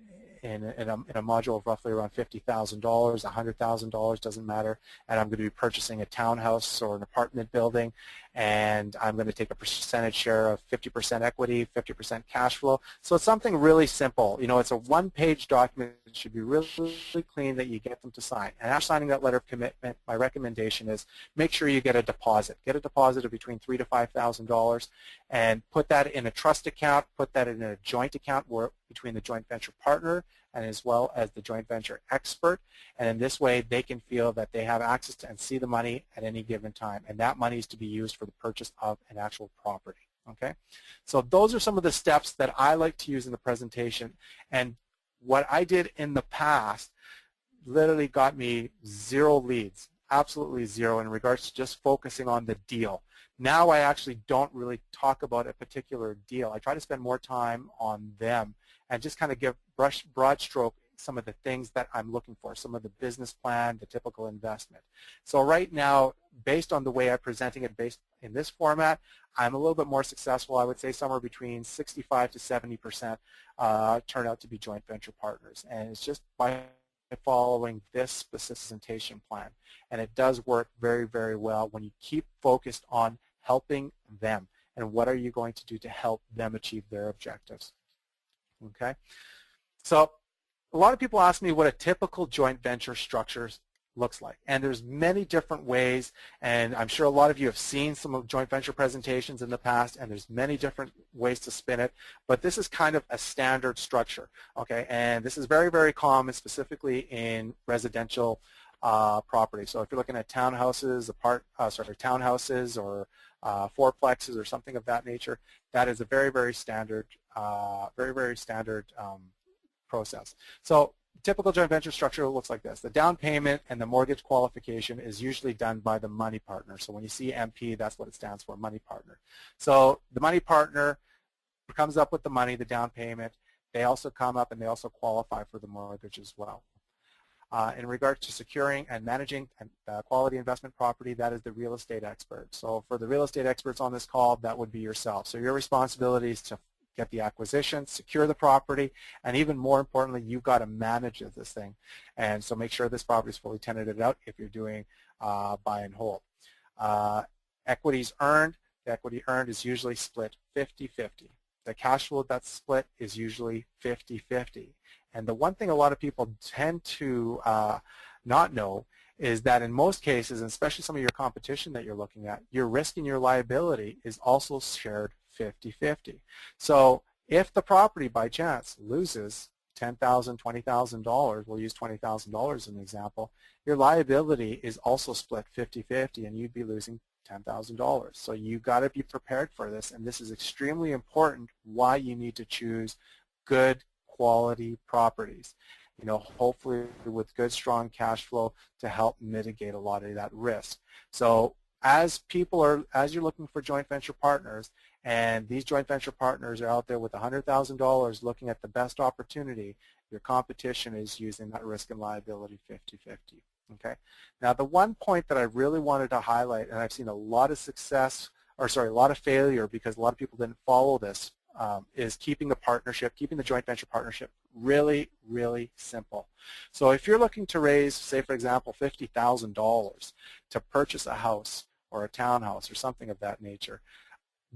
a module of roughly around $50,000, $100,000, doesn't matter, and I'm going to be purchasing a townhouse or an apartment building, and I'm going to take a percentage share of 50% equity, 50% cash flow. So it's something really simple. You know, it's a one-page document. It should be really, really clean that you get them to sign. And after signing that letter of commitment, my recommendation is make sure you get a deposit. Get a deposit of between $3,000 to $5,000 and put that in a trust account, put that in a joint account between the joint venture partner and as well as the joint venture expert. And in this way, they can feel that they have access to and see the money at any given time. And that money is to be used for the purchase of an actual property. Okay? So those are some of the steps that I like to use in the presentation. And what I did in the past literally got me 0 leads, absolutely 0 in regards to just focusing on the deal. Now I actually don't really talk about a particular deal. I try to spend more time on them and just kind of give broad stroke some of the things that I'm looking for, some of the business plan, the typical investment. So right now, based on the way I'm presenting it based in this format, I'm a little bit more successful. I would say somewhere between 65 to 70% turn out to be joint venture partners. And it's just by following this presentation plan. And it does work very, very well when you keep focused on helping them and what are you going to do to help them achieve their objectives. Okay? So a lot of people ask me what a typical joint venture structure looks like. And there's many different ways, and I'm sure a lot of you have seen some of joint venture presentations in the past, and there's many different ways to spin it, but this is kind of a standard structure, okay? And this is very, very common, specifically in residential property. So if you're looking at townhouses, townhouses or fourplexes or something of that nature, that is a very, very standard, process. So typical joint venture structure looks like this. The down payment and the mortgage qualification is usually done by the money partner. So when you see MP, that's what it stands for, money partner. So the money partner comes up with the money, the down payment. They also come up and they also qualify for the mortgage as well. In regards to securing and managing quality investment property, that is the real estate expert. So for the real estate experts on this call, that would be yourself. So your responsibility is to get the acquisition, secure the property, and even more importantly, you've got to manage this thing. And so make sure this property is fully tenanted out if you're doing buy and hold. Equities earned, the equity earned is usually split 50-50. The cash flow that's split is usually 50-50. And the one thing a lot of people tend to not know is that in most cases, and especially some of your competition that you're looking at, your risk and your liability is also shared 50-50. So if the property by chance loses $10,000, $20,000, we'll use $20,000 as an example, your liability is also split 50-50 and you'd be losing $10,000. So you've got to be prepared for this, and this is extremely important why you need to choose good quality properties. You know, hopefully with good, strong cash flow to help mitigate a lot of that risk. So as you're looking for joint venture partners, and these joint venture partners are out there with $100,000 looking at the best opportunity, your competition is using that risk and liability 50-50. Okay. Now the one point that I really wanted to highlight, and I've seen a lot of success, or sorry, a lot of failure because a lot of people didn't follow this is keeping the partnership, keeping the joint venture partnership really, really simple. So if you're looking to raise, say for example, $50,000 to purchase a house or a townhouse or something of that nature,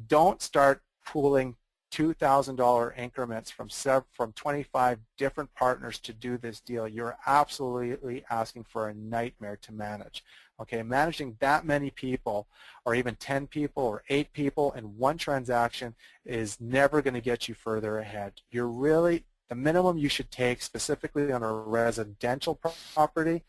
don't start pooling $2,000 increments from 25 different partners to do this deal. You're absolutely asking for a nightmare to manage. Okay, managing that many people, or even 10 people or 8 people in one transaction is never going to get you further ahead. You're really, the minimum you should take specifically on a residential property,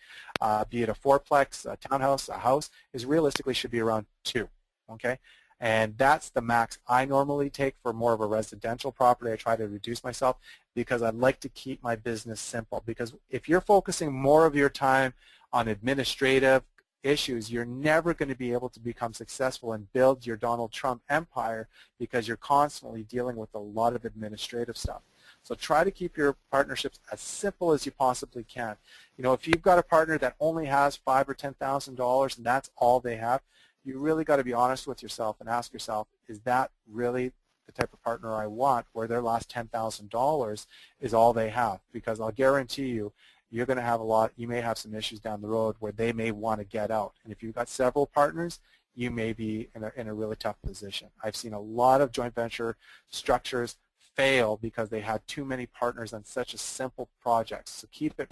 be it a fourplex, a townhouse, a house, is realistically should be around 2. Okay. And that's the max I normally take for more of a residential property. I try to reduce myself because I'd like to keep my business simple. Because if you're focusing more of your time on administrative issues, you're never going to be able to become successful and build your Donald Trump empire because you're constantly dealing with a lot of administrative stuff. So try to keep your partnerships as simple as you possibly can. You know, if you've got a partner that only has $5,000 or $10,000 and that's all they have, you really got to be honest with yourself and ask yourself, is that really the type of partner I want where their last $10,000 is all they have? Because I'll guarantee you, you're going to have you may have some issues down the road where they may want to get out. And if you've got several partners, you may be in a really tough position. I've seen a lot of joint venture structures fail because they had too many partners on such a simple project. So keep it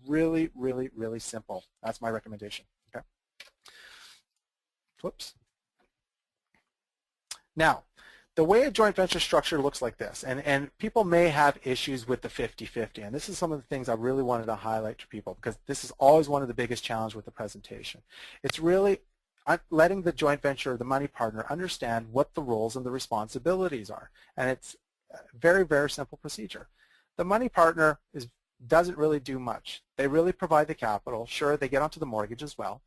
really, really, really simple. That's my recommendation. Okay. Whoops. Now, the way a joint venture structure looks like this, and people may have issues with the 50-50, and this is some of the things I really wanted to highlight to people because this is always one of the biggest challenges with the presentation. It's really letting the joint venture, the money partner, understand what the roles and the responsibilities are, and it's a very, very simple procedure. The money partner doesn't really do much. They really provide the capital. Sure, they get onto the mortgage as well.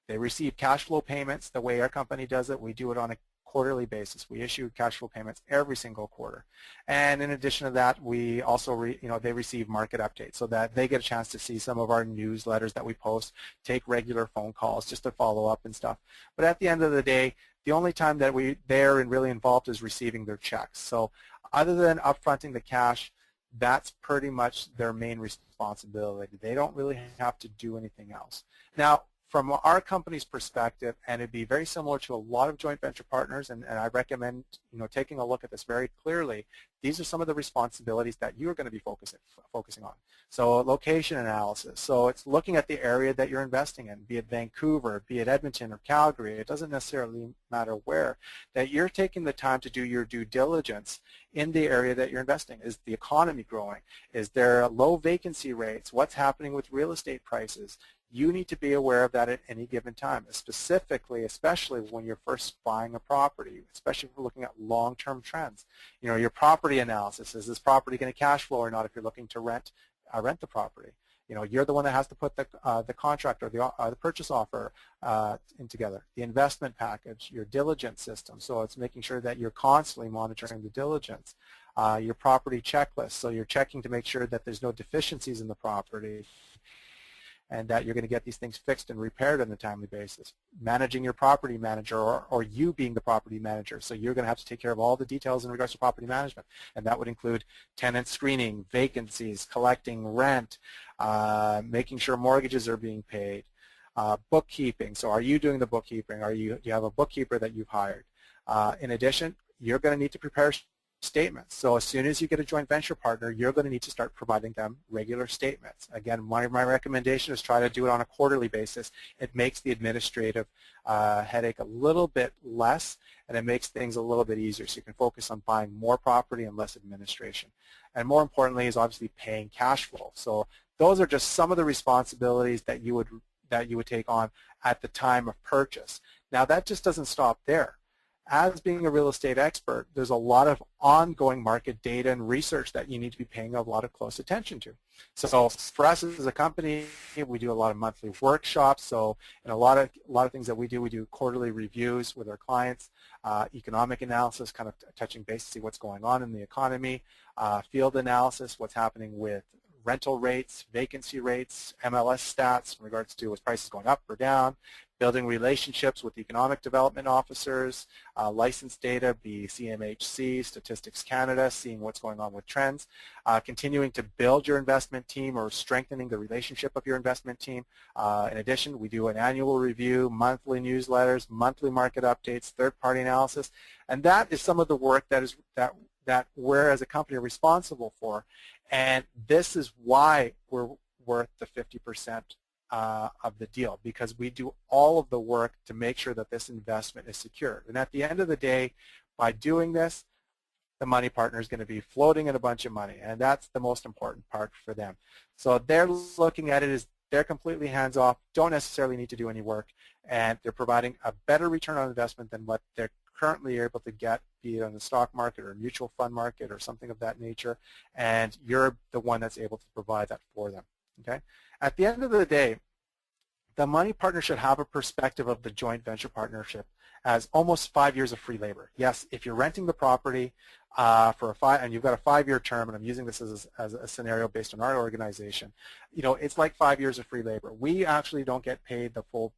They receive cash flow payments. The way our company does it, we do it on a quarterly basis. We issue cash flow payments every single quarter. And in addition to that, we also, they receive market updates so that they get a chance to see some of our newsletters that we post, take regular phone calls just to follow up and stuff. But at the end of the day, the only time that they're really involved is receiving their checks. So other than upfronting the cash, that's pretty much their main responsibility. They don't really have to do anything else. Now, from our company's perspective, and it'd be very similar to a lot of joint venture partners, and I recommend taking a look at this very clearly. These are some of the responsibilities that you're going to be focusing on. So location analysis. So it's looking at the area that you're investing in, be it Vancouver, be it Edmonton or Calgary. It doesn't necessarily matter where. That you're taking the time to do your due diligence in the area that you're investing. Is the economy growing? Is there low vacancy rates? What's happening with real estate prices? You need to be aware of that at any given time, especially when you're first buying a property, especially if we're looking at long-term trends. Your property analysis, is this property going to cash flow or not if you're looking to rent the property? You're the one that has to put the contract or the purchase offer in together. The investment package, your diligence system, so it's making sure that you're constantly monitoring the diligence. Your property checklist, so you're checking to make sure that there's no deficiencies in the property and that you're going to get these things fixed and repaired on a timely basis. Managing your property manager or you being the property manager. So you're going to have to take care of all the details in regards to property management. And that would include tenant screening, vacancies, collecting rent, making sure mortgages are being paid, bookkeeping. So are you doing the bookkeeping? Do you have a bookkeeper that you've hired? In addition, you're going to need to prepare statements. So as soon as you get a joint venture partner, you're going to need to start providing them regular statements. Again, my recommendation is try to do it on a quarterly basis. It makes the administrative headache a little bit less, and it makes things a little bit easier. So you can focus on buying more property and less administration. And more importantly is obviously paying cash flow. So those are just some of the responsibilities that you would take on at the time of purchase. Now that just doesn't stop there. As being a real estate expert, there's a lot of ongoing market data and research that you need to be paying a lot of close attention to. So for us as a company, we do a lot of monthly workshops. So in a lot of things that we do quarterly reviews with our clients, economic analysis, kind of touching base to see what's going on in the economy, field analysis, what's happening with rental rates, vacancy rates, MLS stats in regards to is prices going up or down, building relationships with economic development officers, license data, be CMHC, Statistics Canada, seeing what's going on with trends, continuing to build your investment team or strengthening the relationship of your investment team. In addition, we do an annual review, monthly newsletters, monthly market updates, third-party analysis, and that is some of the work that we're as a company are responsible for, and this is why we're worth the 50% of the deal, because we do all of the work to make sure that this investment is secured. And at the end of the day, by doing this, the money partner is going to be floating in a bunch of money, and that's the most important part for them. So they're looking at it as they're completely hands-off, don't necessarily need to do any work, and they're providing a better return on investment than what they're currently able to get, be it on the stock market or mutual fund market or something of that nature, and you're the one that's able to provide that for them. Okay? At the end of the day, the money partner should have a perspective of the joint venture partnership as almost 5 years of free labor. Yes, if you're renting the property and you've got a 5-year term, and I'm using this as a scenario based on our organization, you know, it's like 5 years of free labor. We actually don't get paid the full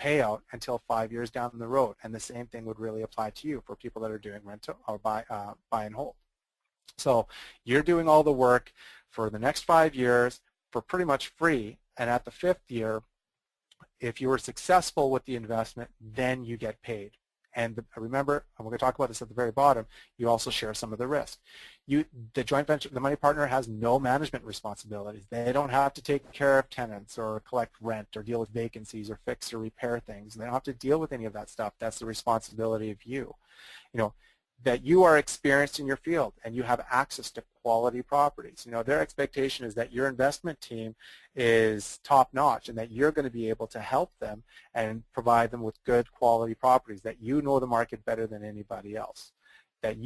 payout until 5 years down the road, and the same thing would really apply to you for people that are doing rent or buy and hold. So you're doing all the work for the next 5 years for pretty much free, and at the 5th year, if you were successful with the investment, then you get paid. And remember, and we're going to talk about this at the very bottom, you also share some of the risk. The joint venture, the money partner has no management responsibilities. They don't have to take care of tenants or collect rent or deal with vacancies or fix or repair things. They don't have to deal with any of that stuff. That's the responsibility of you. You know, that you are experienced in your field and you have access to quality properties. You know, their expectation is that your investment team is top-notch and that you're going to be able to help them and provide them with good quality properties, that you know the market better than anybody else, that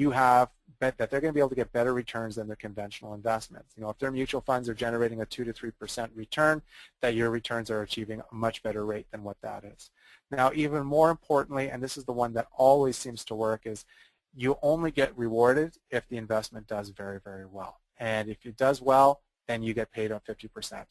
that they're going to be able to get better returns than their conventional investments. You know, if their mutual funds are generating a 2 to 3% return, that your returns are achieving a much better rate than what that is. Now, even more importantly, and this is the one that always seems to work, is you only get rewarded if the investment does very, very well. And if it does well, then you get paid on 50%.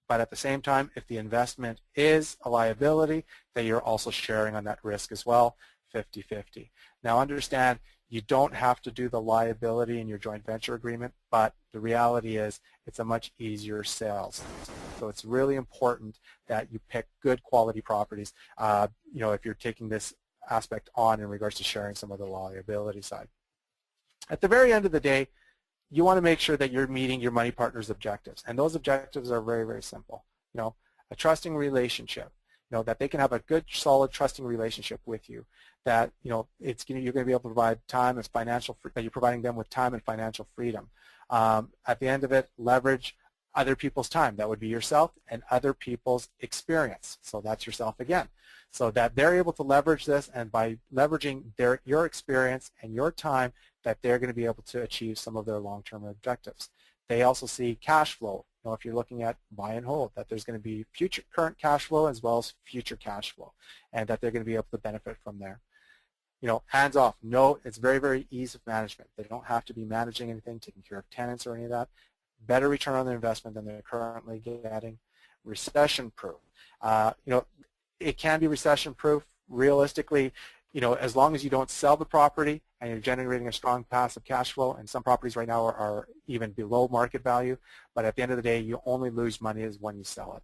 But at the same time, if the investment is a liability, then you're also sharing on that risk as well, 50-50. Now understand, you don't have to do the liability in your joint venture agreement, but the reality is it's a much easier sale. So it's really important that you pick good quality properties, you know, if you're taking this aspect on in regards to sharing some of the liability side. At the very end of the day, you want to make sure that you're meeting your money partner's objectives, and those objectives are very, very simple. You know, a trusting relationship, you know, that they can have a good, solid, trusting relationship with you, that, you know, you're going to be able to provide time and that you're providing them with time and financial freedom. At the end of it, leverage other people's time. That would be yourself and other people's experience. So that's yourself again. So that they're able to leverage this, and by leveraging your experience and your time, that they're going to be able to achieve some of their long-term objectives. They also see cash flow. You know, if you're looking at buy and hold, that there's going to be future current cash flow as well as future cash flow, and that they're going to be able to benefit from there. You know, hands off. No, it's very, very ease of management. They don't have to be managing anything, taking care of tenants or any of that. Better return on their investment than they're currently getting. Recession-proof. You know, it can be recession-proof. Realistically, you know, as long as you don't sell the property and you're generating a strong passive cash flow, and some properties right now are even below market value, but at the end of the day, you only lose money is when you sell it.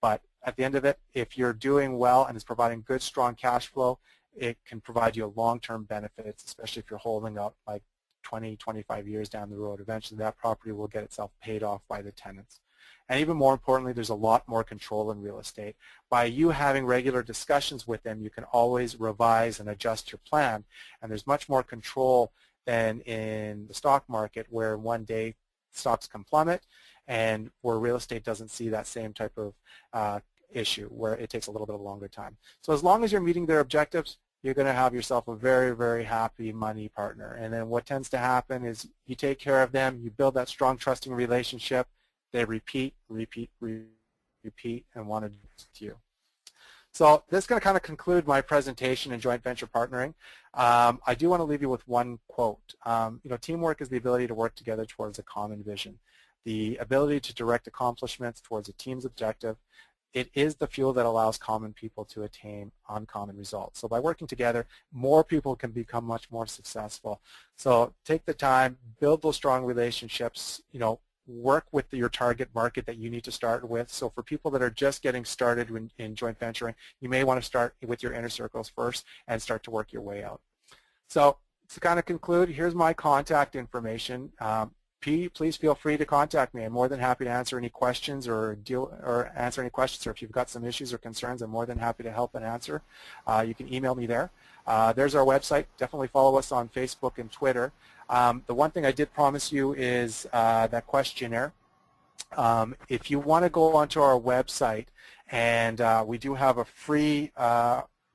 But at the end of it, if you're doing well and it's providing good, strong cash flow, it can provide you long-term benefits, especially if you're holding up like 20, 25 years down the road. Eventually, that property will get itself paid off by the tenants. And even more importantly, there's a lot more control in real estate. By you having regular discussions with them, you can always revise and adjust your plan, and there's much more control than in the stock market, where one day stocks can plummet, and where real estate doesn't see that same type of issue, where it takes a little bit of a longer time. So as long as you're meeting their objectives, you're going to have yourself a very, very happy money partner. And then what tends to happen is you take care of them, you build that strong, trusting relationship, they repeat, repeat, repeat, and want to do this with you. So this is going to kind of conclude my presentation in joint venture partnering. I do want to leave you with one quote. You know, teamwork is the ability to work together towards a common vision, the ability to direct accomplishments towards a team's objective, it is the fuel that allows common people to attain uncommon results. So by working together, more people can become much more successful. So take the time, build those strong relationships, work with your target market that you need to start with. So for people that are just getting started in joint venturing, you may want to start with your inner circles first and start to work your way out. So to kind of conclude, here's my contact information. Please feel free to contact me. I'm more than happy to answer any questions or answer any questions, or if you've got some issues or concerns, I'm more than happy to help and answer. You can email me there. There's our website. Definitely follow us on Facebook and Twitter. The one thing I did promise you is that questionnaire. If you want to go onto our website, and we do have a free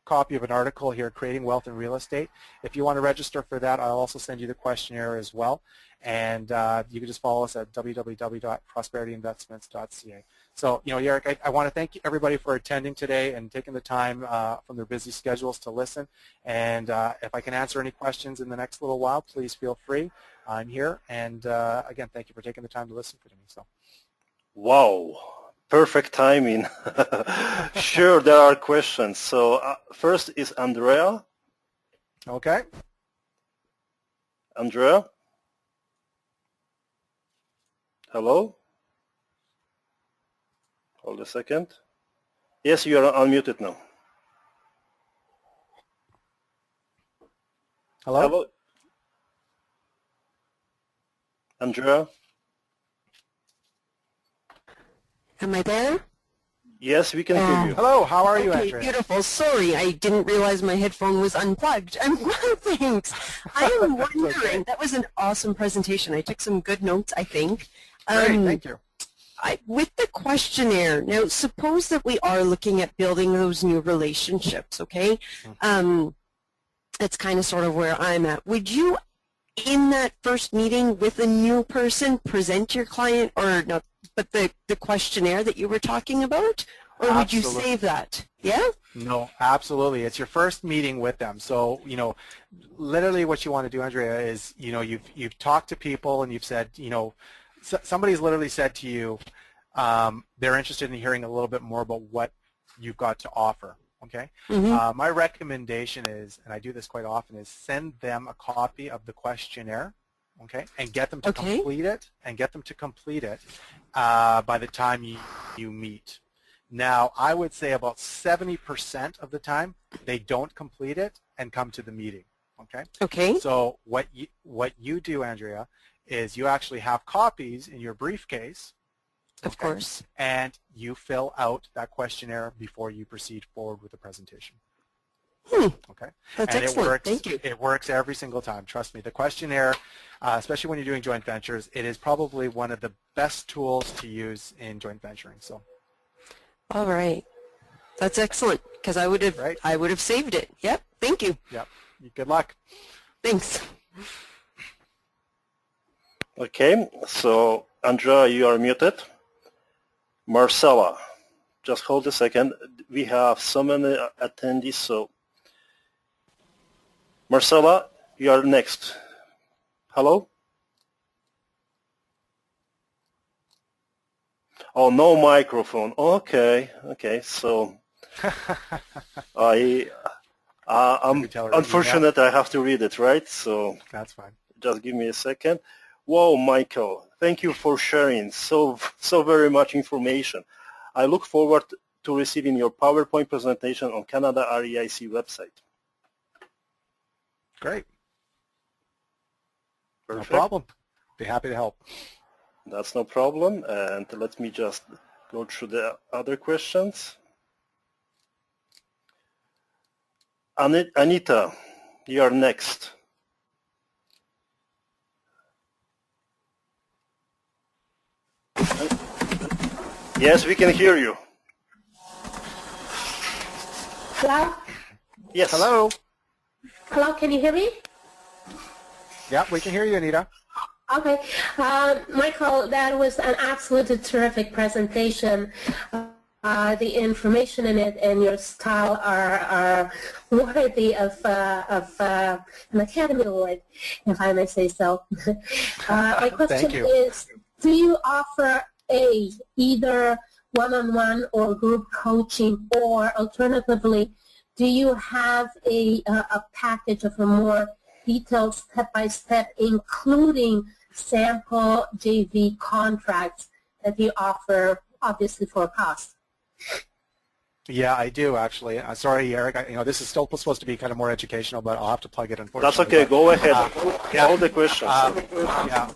copy of an article here, Creating Wealth in Real Estate. If you want to register for that, I'll also send you the questionnaire as well. And you can just follow us at www.prosperityinvestments.ca. So, Jarek, I want to thank everybody for attending today and taking the time from their busy schedules to listen. And if I can answer any questions in the next little while, please feel free. I'm here. And again, thank you for taking the time to listen to me. So, wow. Perfect timing. Sure, there are questions. So first is Andrea. Okay. Andrea? Hello? Hold a second. Yes, you are unmuted now. Hello? Hello? Andrea? Am I there? Yes, we can hear you. Hello, how are you, Okay, Andrea? beautiful. Sorry, I didn't realize my headphone was unplugged. I'm well, thanks. I am wondering, okay. That was an awesome presentation. I took some good notes, I think. Great, thank you. With the questionnaire, now suppose that we are looking at building those new relationships, okay? That's kind of sort of where I'm at. Would you, in that first meeting with a new person, present your client, or not, but the questionnaire that you were talking about? Or would you save that? Yeah? No, absolutely. It's your first meeting with them. So, literally what you want to do, Andrea, is, you've talked to people and you've said, somebody's literally said to you, they're interested in hearing a little bit more about what you've got to offer. Okay. Mm-hmm. My recommendation is, and I do this quite often, is send them a copy of the questionnaire. Okay, and get them to complete it, by the time you meet. Now, I would say about 70% of the time they don't complete it and come to the meeting. Okay. Okay. So what you do, Andrea, is you actually have copies in your briefcase. Of course. And you fill out that questionnaire before you proceed forward with the presentation. Okay. That's and excellent. It works, Thank you. It works every single time. Trust me. The questionnaire, especially when you're doing joint ventures, it is probably one of the best tools to use in joint venturing. So. All right. That's excellent, because I would have saved it. Yep. Thank you. Yep. Good luck. Thanks. Okay. So Andrea, you are muted. Marcella, just hold a second. We have so many attendees, so Marcella, you are next. Hello? Oh, no microphone. Okay, so I'm unfortunate I have to read it, right? So that's fine. Just give me a second. Whoa, Michael, thank you for sharing so very much information. I look forward to receiving your PowerPoint presentation on Canada REIC website. Great. Perfect. No problem. Be happy to help. That's no problem. And let me just go through the other questions. Anita, you are next. Yes, we can hear you. Hello? Yes. Hello. Hello, can you hear me? Yeah, we can hear you, Anita. Okay. Michael, that was an absolutely terrific presentation. The information in it and your style are worthy of an Academy Award, if I may say so. My question is, do you offer either one-on-one or group coaching, or alternatively, do you have a package of a more detailed step-by-step, including sample JV contracts that you offer, obviously for a cost? Yeah, I do actually. Sorry, Jarek. This is still supposed to be kind of more educational, but I'll have to plug it. Unfortunately, That's okay. Go ahead. All the questions. Yeah.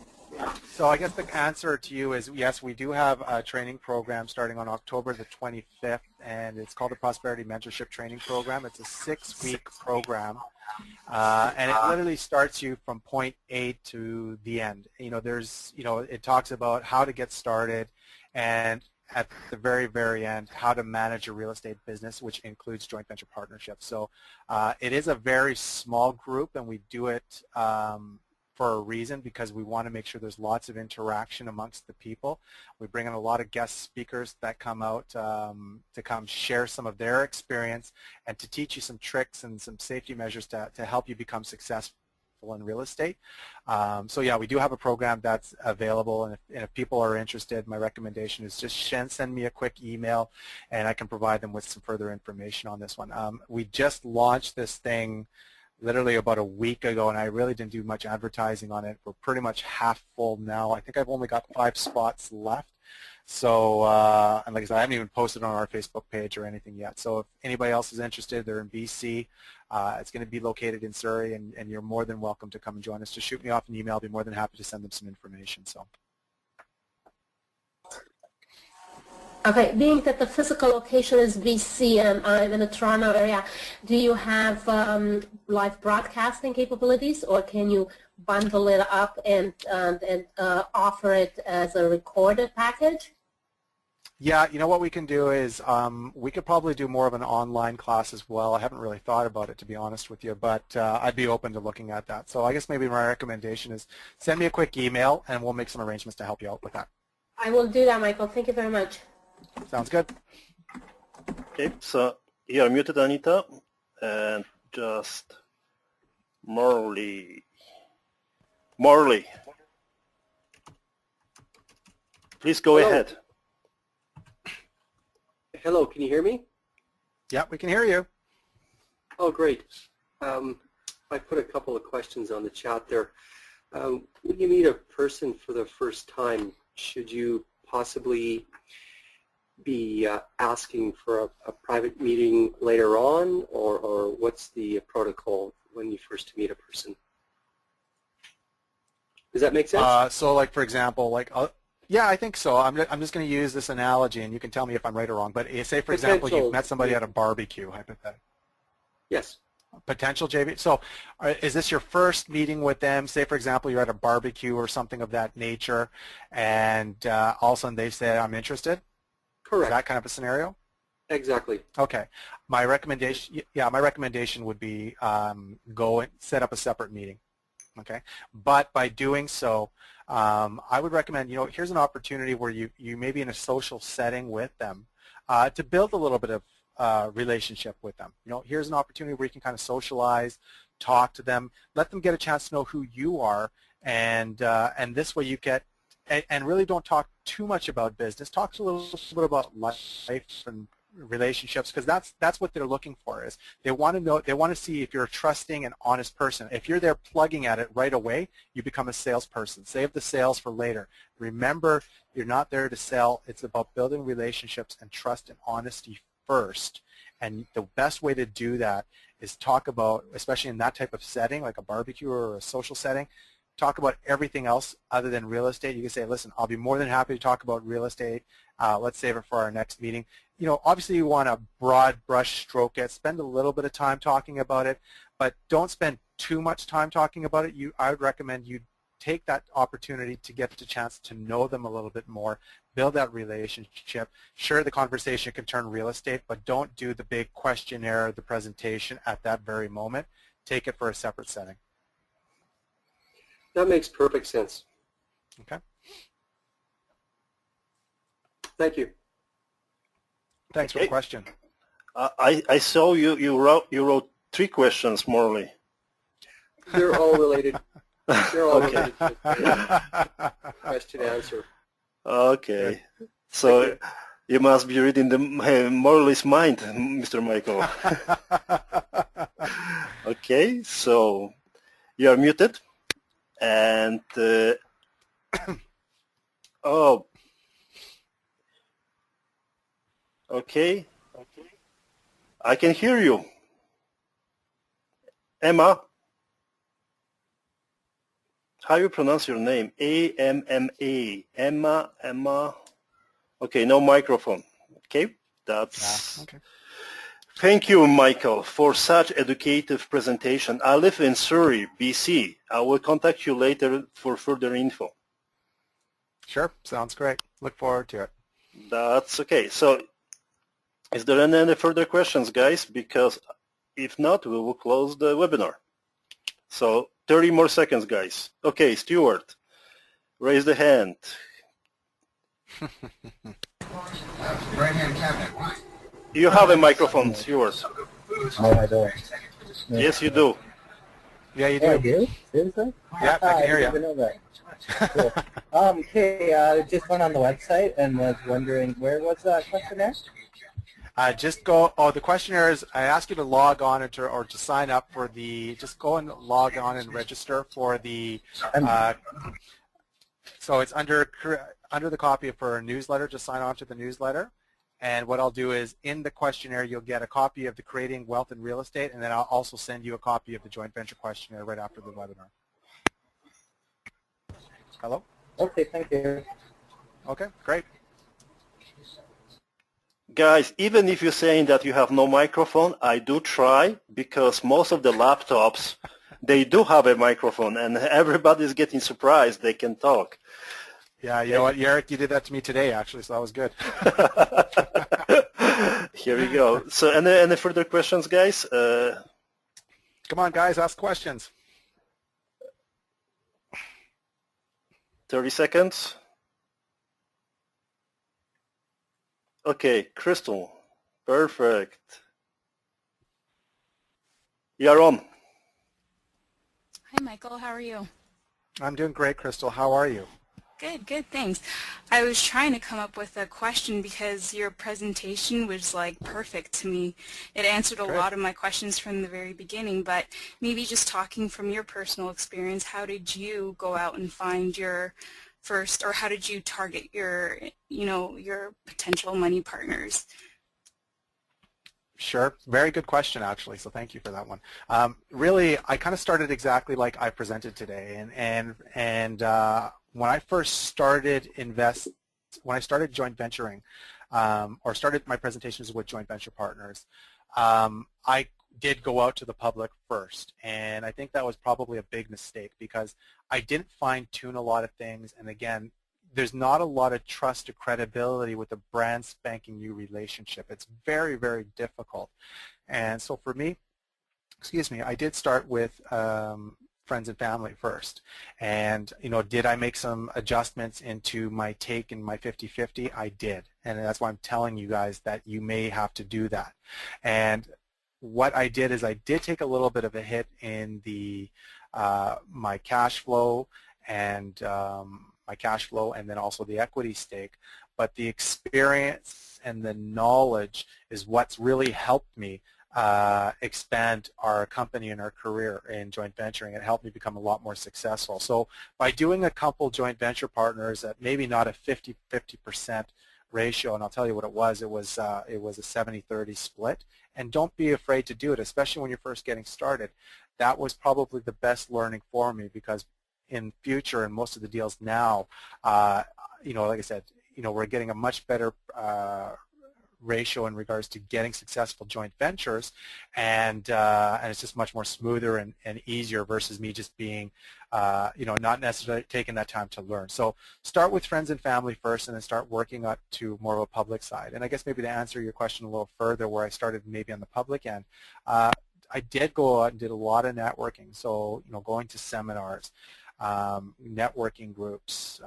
So I guess the answer to you is yes, we do have a training program starting on October the 25th, and it's called the Prosperity Mentorship Training Program. It's a 6-week program, and it literally starts you from point A to the end. It talks about how to get started, and at the very, very end, how to manage a real estate business, which includes joint venture partnerships. So it is a very small group, and we do it for a reason, because we want to make sure there's lots of interaction amongst the people. We bring in a lot of guest speakers that come out to come share some of their experience and to teach you some tricks and some safety measures to help you become successful in real estate. So yeah, we do have a program that's available, and if people are interested, my recommendation is just send me a quick email and I can provide them with some further information on this one. We just launched this thing literally about a week ago, and I really didn't do much advertising on it. We're pretty much half full now. I think I've only got 5 spots left. So, and like I said, I haven't even posted on our Facebook page or anything yet. So if anybody else is interested, they're in BC. It's going to be located in Surrey, and you're more than welcome to come and join us. Just shoot me off an email. I'll be more than happy to send them some information. So. Okay, being that the physical location is BC and I'm in the Toronto area, do you have live broadcasting capabilities, or can you bundle it up and offer it as a recorded package? Yeah, what we can do is we could probably do more of an online class as well. I haven't really thought about it, to be honest with you, but I'd be open to looking at that. So I guess maybe my recommendation is send me a quick email and we'll make some arrangements to help you out with that. I will do that, Michael. Thank you very much. Sounds good. Okay, so you're muted, Anita, and just Morley, please go ahead. Hello, can you hear me? Yeah, we can hear you. Oh, great. I put a couple of questions on the chat there. When you meet a person for the first time, should you possibly be asking for a private meeting later on, or what's the protocol when you first meet a person? Does that make sense? So like, for example, yeah, I think so. I'm just going to use this analogy, and you can tell me if I'm right or wrong. But say, for example, you've met somebody at a barbecue, hypothetically. Yes. Potential JV. So is this your first meeting with them? Say, for example, you're at a barbecue or something of that nature, and all of a sudden they say, I'm interested? Correct. Is that kind of a scenario? Exactly. Okay. My recommendation would be go and set up a separate meeting. Okay. But by doing so, I would recommend, here's an opportunity where you may be in a social setting with them to build a little bit of relationship with them. Here's an opportunity where you can kind of socialize, talk to them, let them get a chance to know who you are, and this way you get, and really don't talk too much about business. Talk a little bit about life and relationships, because that's what they're looking for. Is they want to know, they want to see if you're a trusting and honest person. If you're there plugging at it right away, you become a salesperson. Save the sales for later. Remember, you're not there to sell. It's about building relationships and trust and honesty first. And the best way to do that is talk about, especially in that type of setting, like a barbecue or a social setting, talk about everything else other than real estate. You can say, listen, I'll be more than happy to talk about real estate. Let's save it for our next meeting. Obviously you want to broad brush stroke it. Spend a little bit of time talking about it, but don't spend too much time talking about it. I would recommend you take that opportunity to get the chance to know them a little bit more, build that relationship. Sure, the conversation can turn real estate, but don't do the big questionnaire, the presentation at that very moment. Take it for a separate setting. That makes perfect sense. Okay. Thank you. Thanks for the question. I saw you wrote 3 questions, Morley. They're all related. They're all Okay. related to question answer. Okay. So You must be reading the Morley's mind, Mr. Michael. Okay, so you are muted. And, oh, okay. I can hear you. Emma, how you pronounce your name? A-M-M-A. Emma. Okay, no microphone. Okay, that's... okay. Thank you, Michael, for such educative presentation. I live in Surrey, BC. I will contact you later for further info. Sure, sounds great. Look forward to it. That's okay. So is there any further questions, guys? Because if not, we will close the webinar. So 30 more seconds, guys. Okay, Stuart, raise the hand. Right-hand cabinet, right? You have a microphone, Stuart. Oh, I do. Yes, you do. Yeah, you Oh, I do. do? Seriously? Yeah, I can hear didn't you. know that. Cool. Okay, just went on the website and was wondering, where was that questionnaire? Just go, the questionnaire is, I ask you to log on or to sign up for just go and log on and register for so it's under the copy for a newsletter, just sign on to the newsletter. And what I'll do is in the questionnaire, you'll get a copy of the Creating Wealth in Real Estate, and then I'll also send you a copy of the joint venture questionnaire right after the webinar. Hello? Okay, thank you. Okay, great. Guys, even if you're saying that you have no microphone, I do try, because most of the laptops, they do have a microphone, and everybody's getting surprised they can talk. Yeah, you know what, Jarek, you did that to me today, actually, so that was good. Here we go. So any further questions, guys? Come on, guys, ask questions. 30 seconds. Okay, Crystal. Perfect. You're on. Hi, Michael. How are you? I'm doing great, Crystal. How are you? Good, thanks. I was trying to come up with a question because your presentation was like perfect to me. It answered a lot of my questions from the very beginning, but maybe just talking from your personal experience, how did you go out and find your first, or how did you target your, your potential money partners? Sure. Very good question, actually, so thank you for that one. Really, I kind of started exactly like I presented today, and when I first started when I started joint venturing, or started my presentations with joint venture partners, I did go out to the public first, and I think that was probably a big mistake because I didn't fine-tune a lot of things, and again, there's not a lot of trust or credibility with a brand spanking new relationship. It's very, very difficult. And so for me, I did start with friends and family first. And, did I make some adjustments into my take and my 50-50? I did. And that's why I'm telling you guys that you may have to do that. And what I did is I did take a little bit of a hit in my cash flow and then also the equity stake, but the experience and the knowledge is what's really helped me expand our company and our career in joint venturing. It helped me become a lot more successful. So by doing a couple joint venture partners at maybe not a 50% ratio, and I'll tell you what it was a 70-30 split, and don't be afraid to do it, especially when you're first getting started. That was probably the best learning for me because in future and most of the deals now, like I said, we're getting a much better ratio in regards to getting successful joint ventures, and it's just much more smoother and easier versus me just being, not necessarily taking that time to learn. So start with friends and family first, and then start working up to more of a public side. And I guess maybe to answer your question a little further, where I started maybe on the public end, I did go out and did a lot of networking. So going to seminars, networking groups,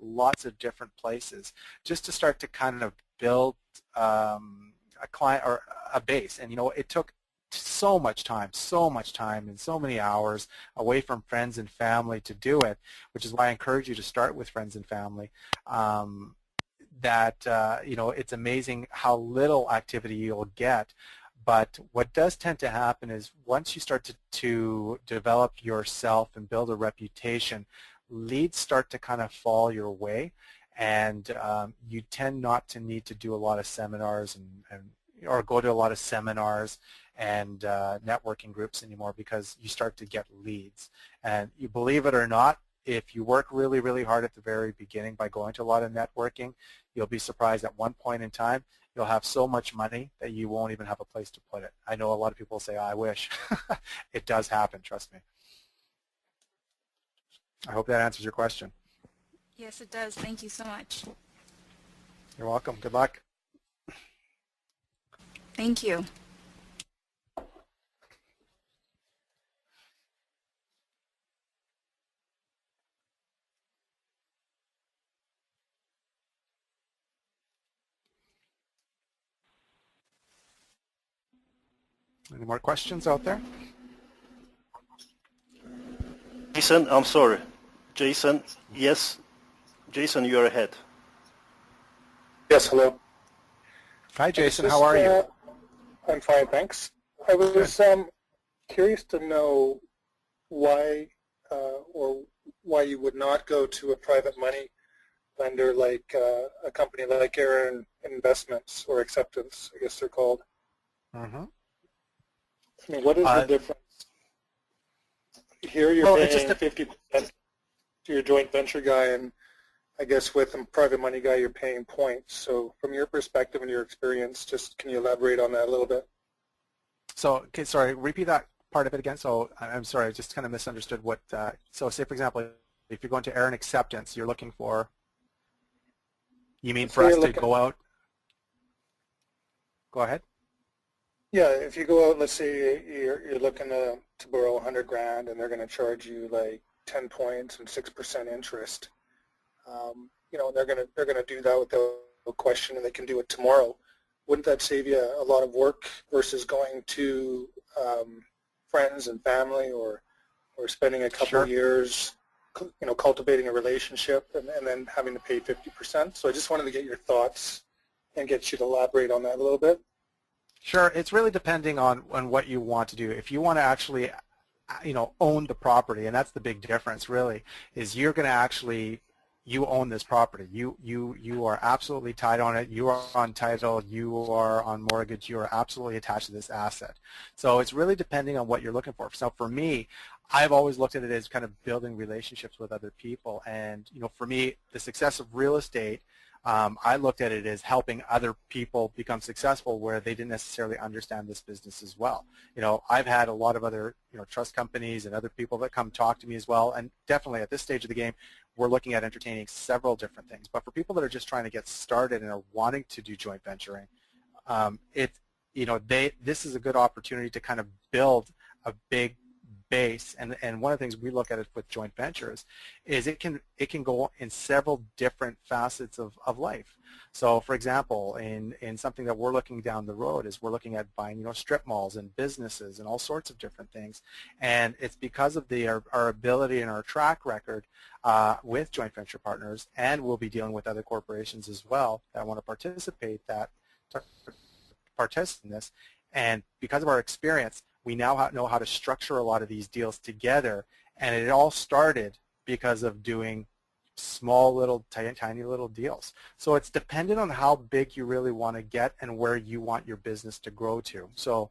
lots of different places, just to start to kind of build a client or a base. And it took so much time and so many hours away from friends and family to do it, which is why I encourage you to start with friends and family. that it's amazing how little activity you'll get. But what does tend to happen is once you start to develop yourself and build a reputation, leads start to kind of fall your way, and you tend not to need to do a lot of seminars or go to a lot of seminars and networking groups anymore, because you start to get leads. And you believe it or not, if you work really, really hard at the very beginning by going to a lot of networking, you'll be surprised at one point in time you'll have so much money that you won't even have a place to put it. I know a lot of people say, I wish. It does happen, trust me. I hope that answers your question. Yes, it does. Thank you so much. You're welcome. Good luck. Thank you. Any more questions out there? Jason, I'm sorry. Jason, yes. Jason, you're ahead. Yes, hello. Hi, Jason. How are you? I'm fine, thanks. I was curious to know why or why you would not go to a private money lender like a company like Aaron Investments or Acceptance, I guess they're called. Mm-hmm. I mean, what is the difference? Here you're paying 50% to your joint venture guy, and I guess with a private money guy you're paying points. So from your perspective and your experience, just can you elaborate on that a little bit? So, okay, sorry, repeat that part of it again. So I'm sorry, I just kind of misunderstood what, so say for example, if you're going to Aaron Acceptance, you're looking for, you mean for us to go out? Go ahead. Yeah, if you go out, let's say you're looking to borrow 100 grand and they're going to charge you like 10 points and 6% interest. They're going to do that without a question, and they can do it tomorrow. Wouldn't that save you a lot of work versus going to friends and family or spending a couple of years, cultivating a relationship and then having to pay 50%? So I just wanted to get your thoughts and get you to elaborate on that a little bit. Sure. It's really depending on what you want to do. If you want to actually, own the property, and that's the big difference really, is you're going to actually, you own this property. You are absolutely tied on it. You are on title. You are on mortgage. You are absolutely attached to this asset. So it's really depending on what you're looking for. So for me, I've always looked at it as kind of building relationships with other people. And, for me, the success of real estate, I looked at it as helping other people become successful where they didn't necessarily understand this business as well. I've had a lot of other, trust companies and other people that come talk to me as well. And definitely at this stage of the game, we're looking at entertaining several different things. But for people that are just trying to get started and are wanting to do joint venturing, this is a good opportunity to kind of build a big base, and one of the things we look at it with joint ventures is it can go in several different facets of life. So for example, in something that we're looking down the road is we're looking at buying strip malls and businesses and all sorts of different things, and it's because of our ability and our track record with joint venture partners, and we'll be dealing with other corporations as well that want to participate in this, and because of our experience, we now know how to structure a lot of these deals together, and it all started because of doing small little, tiny little deals. So it's dependent on how big you really want to get and where you want your business to grow to. So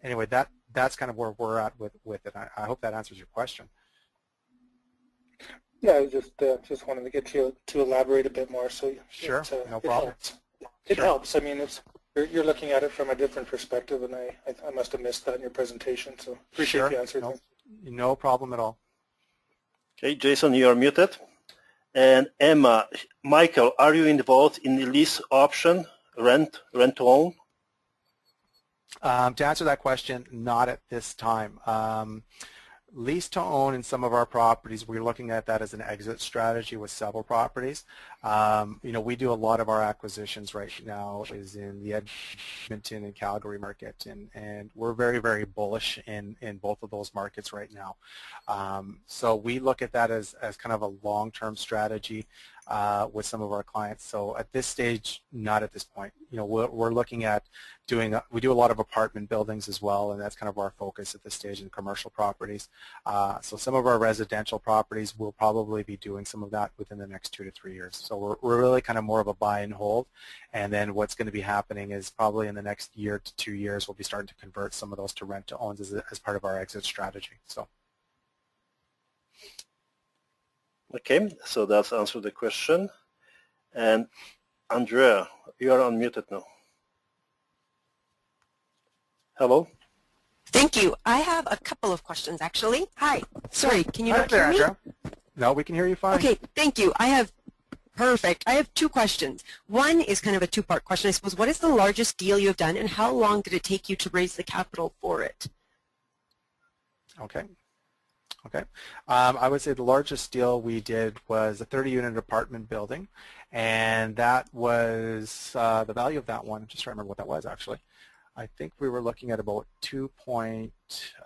anyway, that's kind of where we're at with it. I hope that answers your question. Yeah, I just wanted to get you to elaborate a bit more. So sure, no problem. It helps. I mean, you're looking at it from a different perspective, and I must have missed that in your presentation, so appreciate the answer. No problem at all. Okay, Jason, you are muted. And Emma, Michael, are you involved in the lease option, rent to own? To answer that question, not at this time. Lease to own in some of our properties, we're looking at that as an exit strategy with several properties. We do a lot of our acquisitions right now is in the Edmonton and Calgary market, and we're very, very bullish in both of those markets right now. So we look at that as kind of a long-term strategy with some of our clients. So at this stage, not at this point. We're looking at we do a lot of apartment buildings as well, and that's kind of our focus at this stage in commercial properties. So some of our residential properties will probably be doing some of that within the next 2 to 3 years. So we're really kind of more of a buy and hold, and then what's going to be happening is probably in the next year to 2 years we'll be starting to convert some of those to rent to owns as part of our exit strategy. So. Okay, so that's answered the question. And Andrea, you are unmuted now. Hello? Thank you. I have a couple of questions, actually. Hi. Sorry, can you not there, hear me? Andrea. No, we can hear you fine. Okay, thank you. Perfect. I have 2 questions. One is kind of a 2-part question, I suppose. What is the largest deal you've done, and how long did it take you to raise the capital for it? Okay. I would say the largest deal we did was a 30-unit apartment building, and that was the value of that one. Just trying to remember what that was actually. I think we were looking at about 2.2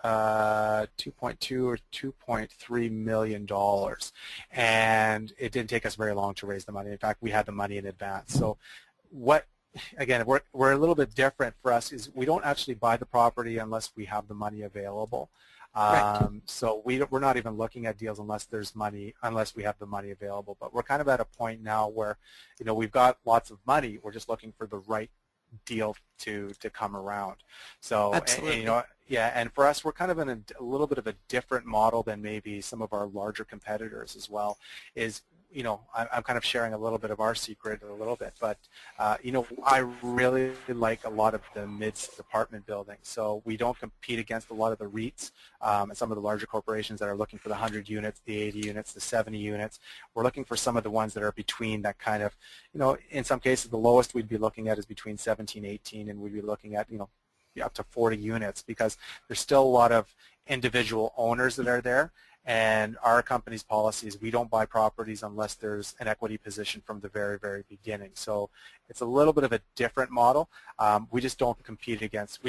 or 2.3 million dollars, and it didn't take us very long to raise the money. In fact, we had the money in advance. So again, we're a little bit different for us is we don't actually buy the property unless we have the money available. Right. So we're not even looking at deals unless we have the money available. But we're kind of at a point now where, we've got lots of money. We're just looking for the right deal to come around. So, absolutely. And for us, we're kind of in a little bit of a different model than maybe some of our larger competitors as well. I'm kind of sharing a little bit of our secret a little bit, but I really like a lot of the mid apartment buildings. So we don't compete against a lot of the REITs and some of the larger corporations that are looking for the 100 units, the 80 units, the 70 units. We're looking for some of the ones that are between that kind of, in some cases the lowest we'd be looking at is between 17, 18, and we'd be looking at, up to 40 units because there's still a lot of individual owners that are there. And our company's policy is we don't buy properties unless there's an equity position from the very, very beginning. So it's a little bit of a different model. We just don't want to compete against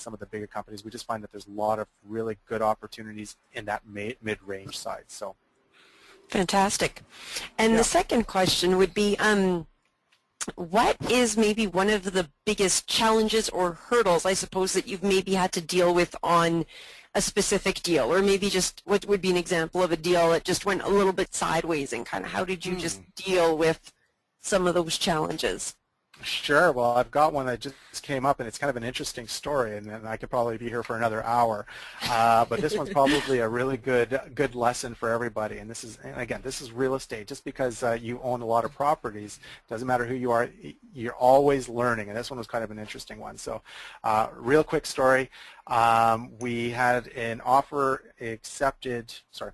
some of the bigger companies. We just find that there's a lot of really good opportunities in that mid-range side. So. Fantastic. And the second question would be, what is maybe one of the biggest challenges or hurdles, I suppose, that you've maybe had to deal with on a specific deal, or maybe just what would be an example of a deal that just went a little bit sideways, and kind of how did you just deal with some of those challenges? Sure. Well, I've got one that just came up, and it's kind of an interesting story, and I could probably be here for another hour. But this one's probably a really good lesson for everybody. And this is real estate. Just because you own a lot of properties doesn't matter who you are. You're always learning, and this one was kind of an interesting one. So, real quick story. We had an offer accepted. Sorry.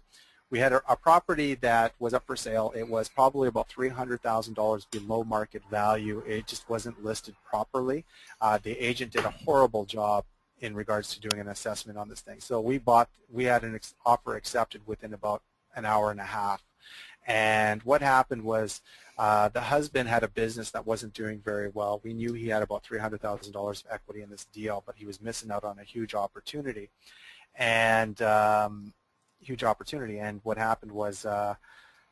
We had a property that was up for sale. It was probably about $300,000 below market value. It just wasn't listed properly. The agent did a horrible job in regards to doing an assessment on this thing. So we had an offer accepted within about an hour and a half. And what happened was the husband had a business that wasn't doing very well. We knew he had about $300,000 of equity in this deal, but he was missing out on a huge opportunity. And what happened was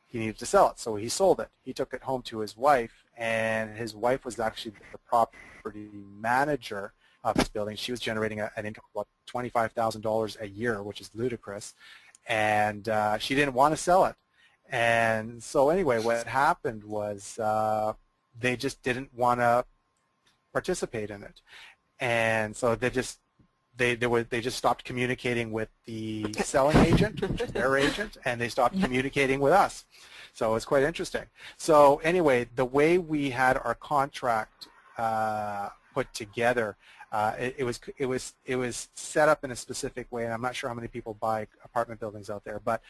he needed to sell it, so he sold it. He took it home to his wife, and his wife was actually the property manager of this building. She was generating an income of about $25,000 a year, which is ludicrous, and she didn't want to sell it. And so anyway, what happened was they just didn't want to participate in it, and so they just stopped communicating with the selling agent, which is their agent, and they stopped communicating with us. So it's quite interesting. So anyway, the way we had our contract put together, it was set up in a specific way, and I'm not sure how many people buy apartment buildings out there, but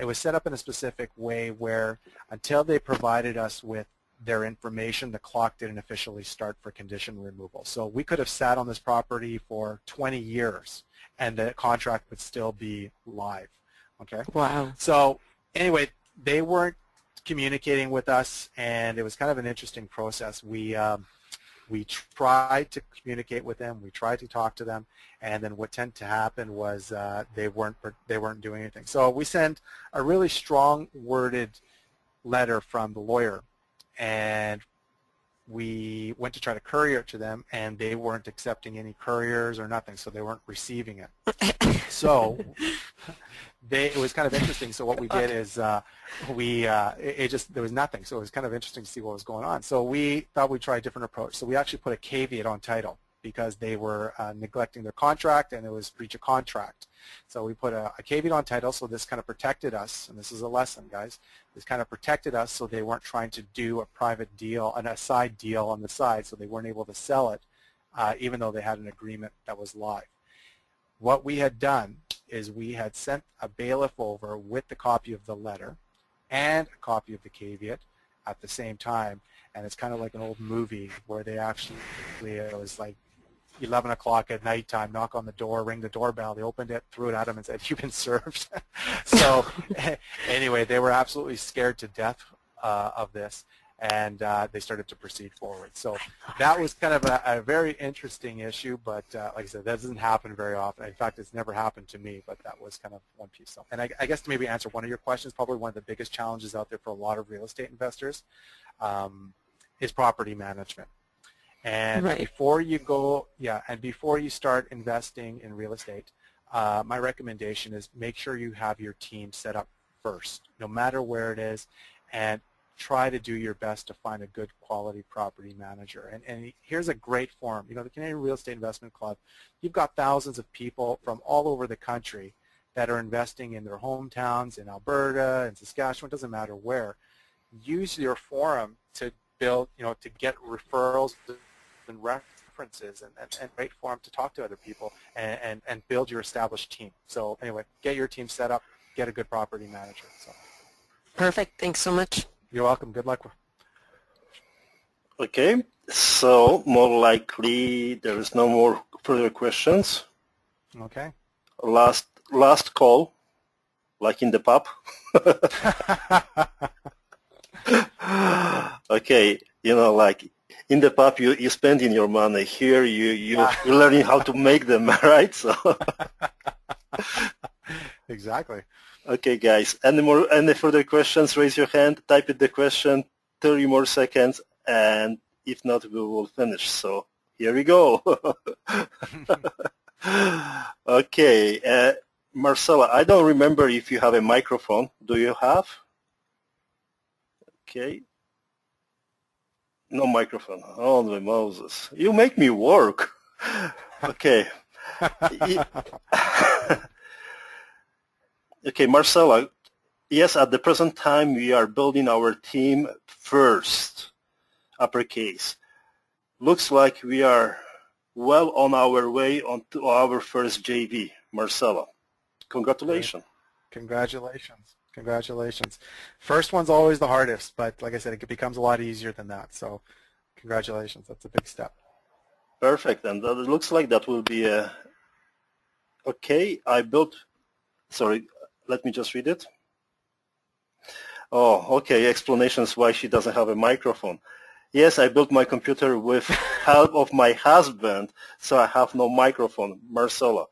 it was set up in a specific way where until they provided us with their information, the clock didn't officially start for condition removal. So we could have sat on this property for 20 years and the contract would still be live. Okay. Wow. So anyway, they weren't communicating with us, and it was kind of an interesting process. We tried to communicate with them, we tried to talk to them, and then what tended to happen was they weren't doing anything. So we sent a really strong worded letter from the lawyer, and we went to try to courier it to them, and they weren't accepting any couriers or nothing, so they weren't receiving it. So it was kind of interesting. So what we did is there was nothing. So it was kind of interesting to see what was going on. So we thought we'd try a different approach. So we actually put a caveat on title because they were neglecting their contract and it was breach of contract. So we put a caveat on title, so this kind of protected us, and this is a lesson, guys. This kind of protected us so they weren't trying to do a private deal, a side deal on the side, so they weren't able to sell it, even though they had an agreement that was live. What we had done is we had sent a bailiff over with the copy of the letter and a copy of the caveat at the same time, and it's kind of like an old movie where they actually, it was like 11 o'clock at night time, knock on the door, ring the doorbell. They opened it, threw it at them, and said, "You've been served." So anyway, they were absolutely scared to death of this, and they started to proceed forward. So that was kind of a very interesting issue, but like I said, that doesn't happen very often. In fact, it's never happened to me, but that was kind of one piece. So, and I guess to maybe answer one of your questions, probably one of the biggest challenges out there for a lot of real estate investors is property management. And Right. before you go, and before you start investing in real estate, my recommendation is make sure you have your team set up first, no matter where it is, and try to do your best to find a good quality property manager. And here's a great forum. The Canadian Real Estate Investment Club, you've got thousands of people from all over the country that are investing in their hometowns, in Alberta, in Saskatchewan, doesn't matter where. Use your forum to build, to get referrals and references and great forum to talk to other people and build your established team. So anyway, get your team set up, get a good property manager. So. Perfect. Thanks so much. You're welcome. Good luck. Okay, so more likely there is no more further questions. Okay. Last call, like in the pub. Okay, like in the pub you're spending your money. Here you're learning how to make them, right? So Exactly. Okay, guys. Any further questions? Raise your hand. Type in the question. 30 more seconds, and if not, we will finish. So here we go. Okay, Marcella, I don't remember if you have a microphone. Do you have? Okay. No microphone. Holy Moses. You make me work. Okay. Okay, Marcella, yes, at the present time we are building our team first, uppercase. Looks like we are well on our way onto our first JV. Marcella, congratulations. Congratulations. Congratulations. First one's always the hardest, but like I said, it becomes a lot easier than that. So congratulations. That's a big step. Perfect. And it looks like that will be a... Okay, sorry, let me just read it. Oh, okay, explanations why she doesn't have a microphone. Yes, I built my computer with help of my husband, so I have no microphone. Marcella.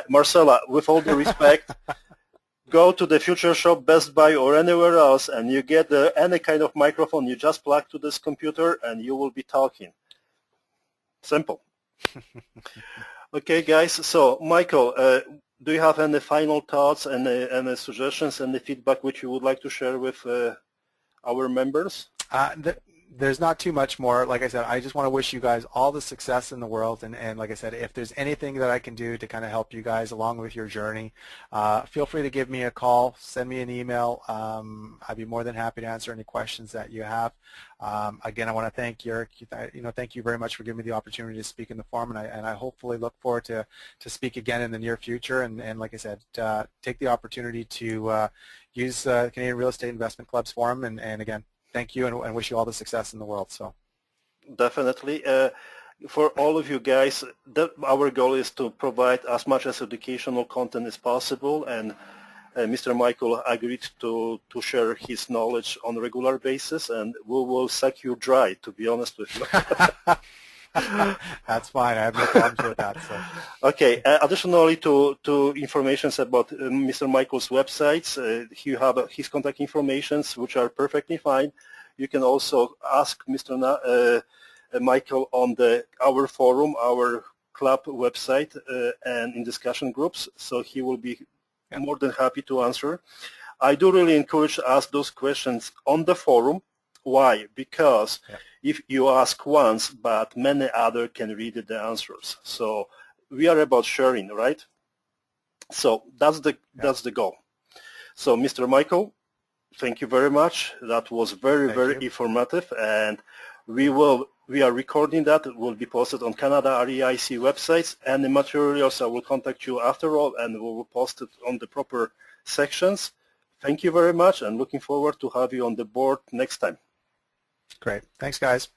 Marcella, with all due respect, go to the Future Shop, Best Buy, or anywhere else, and you get any kind of microphone. You just plug to this computer, and you will be talking. Simple. Okay, guys. So, Michael, do you have any final thoughts and any suggestions, any feedback which you would like to share with our members? There's not too much more. Like I said, I just want to wish you guys all the success in the world. And like I said, if there's anything that I can do to kind of help you guys along with your journey, feel free to give me a call, send me an email. I'd be more than happy to answer any questions that you have. Again, I want to thank Jarek. Thank you very much for giving me the opportunity to speak in the forum, and I hopefully look forward to speak again in the near future. And like I said, take the opportunity to use Canadian Real Estate Investment Club's forum. And again, thank you, and wish you all the success in the world. So, definitely. For all of you guys, our goal is to provide as much as educational content as possible, and Mr. Michael agreed to share his knowledge on a regular basis, and we will suck you dry, to be honest with you. That's fine. I have no problems with that. So. Okay. Additionally to information about Mr. Michael's websites, you have his contact informations, which are perfectly fine. You can also ask Mr. Michael on our forum, our club website, and in discussion groups. So he will be more than happy to answer. I do really encourage to ask those questions on the forum. Why? Because if you ask once, but many others can read the answers. So we are about sharing, right? So that's the goal. So Mr. Michael, thank you very much. That was very informative, and we are recording that. It will be posted on Canada REIC websites, and the materials I will contact you after all, and we will post it on the proper sections. Thank you very much, and looking forward to have you on the board next time. Great. Thanks, guys.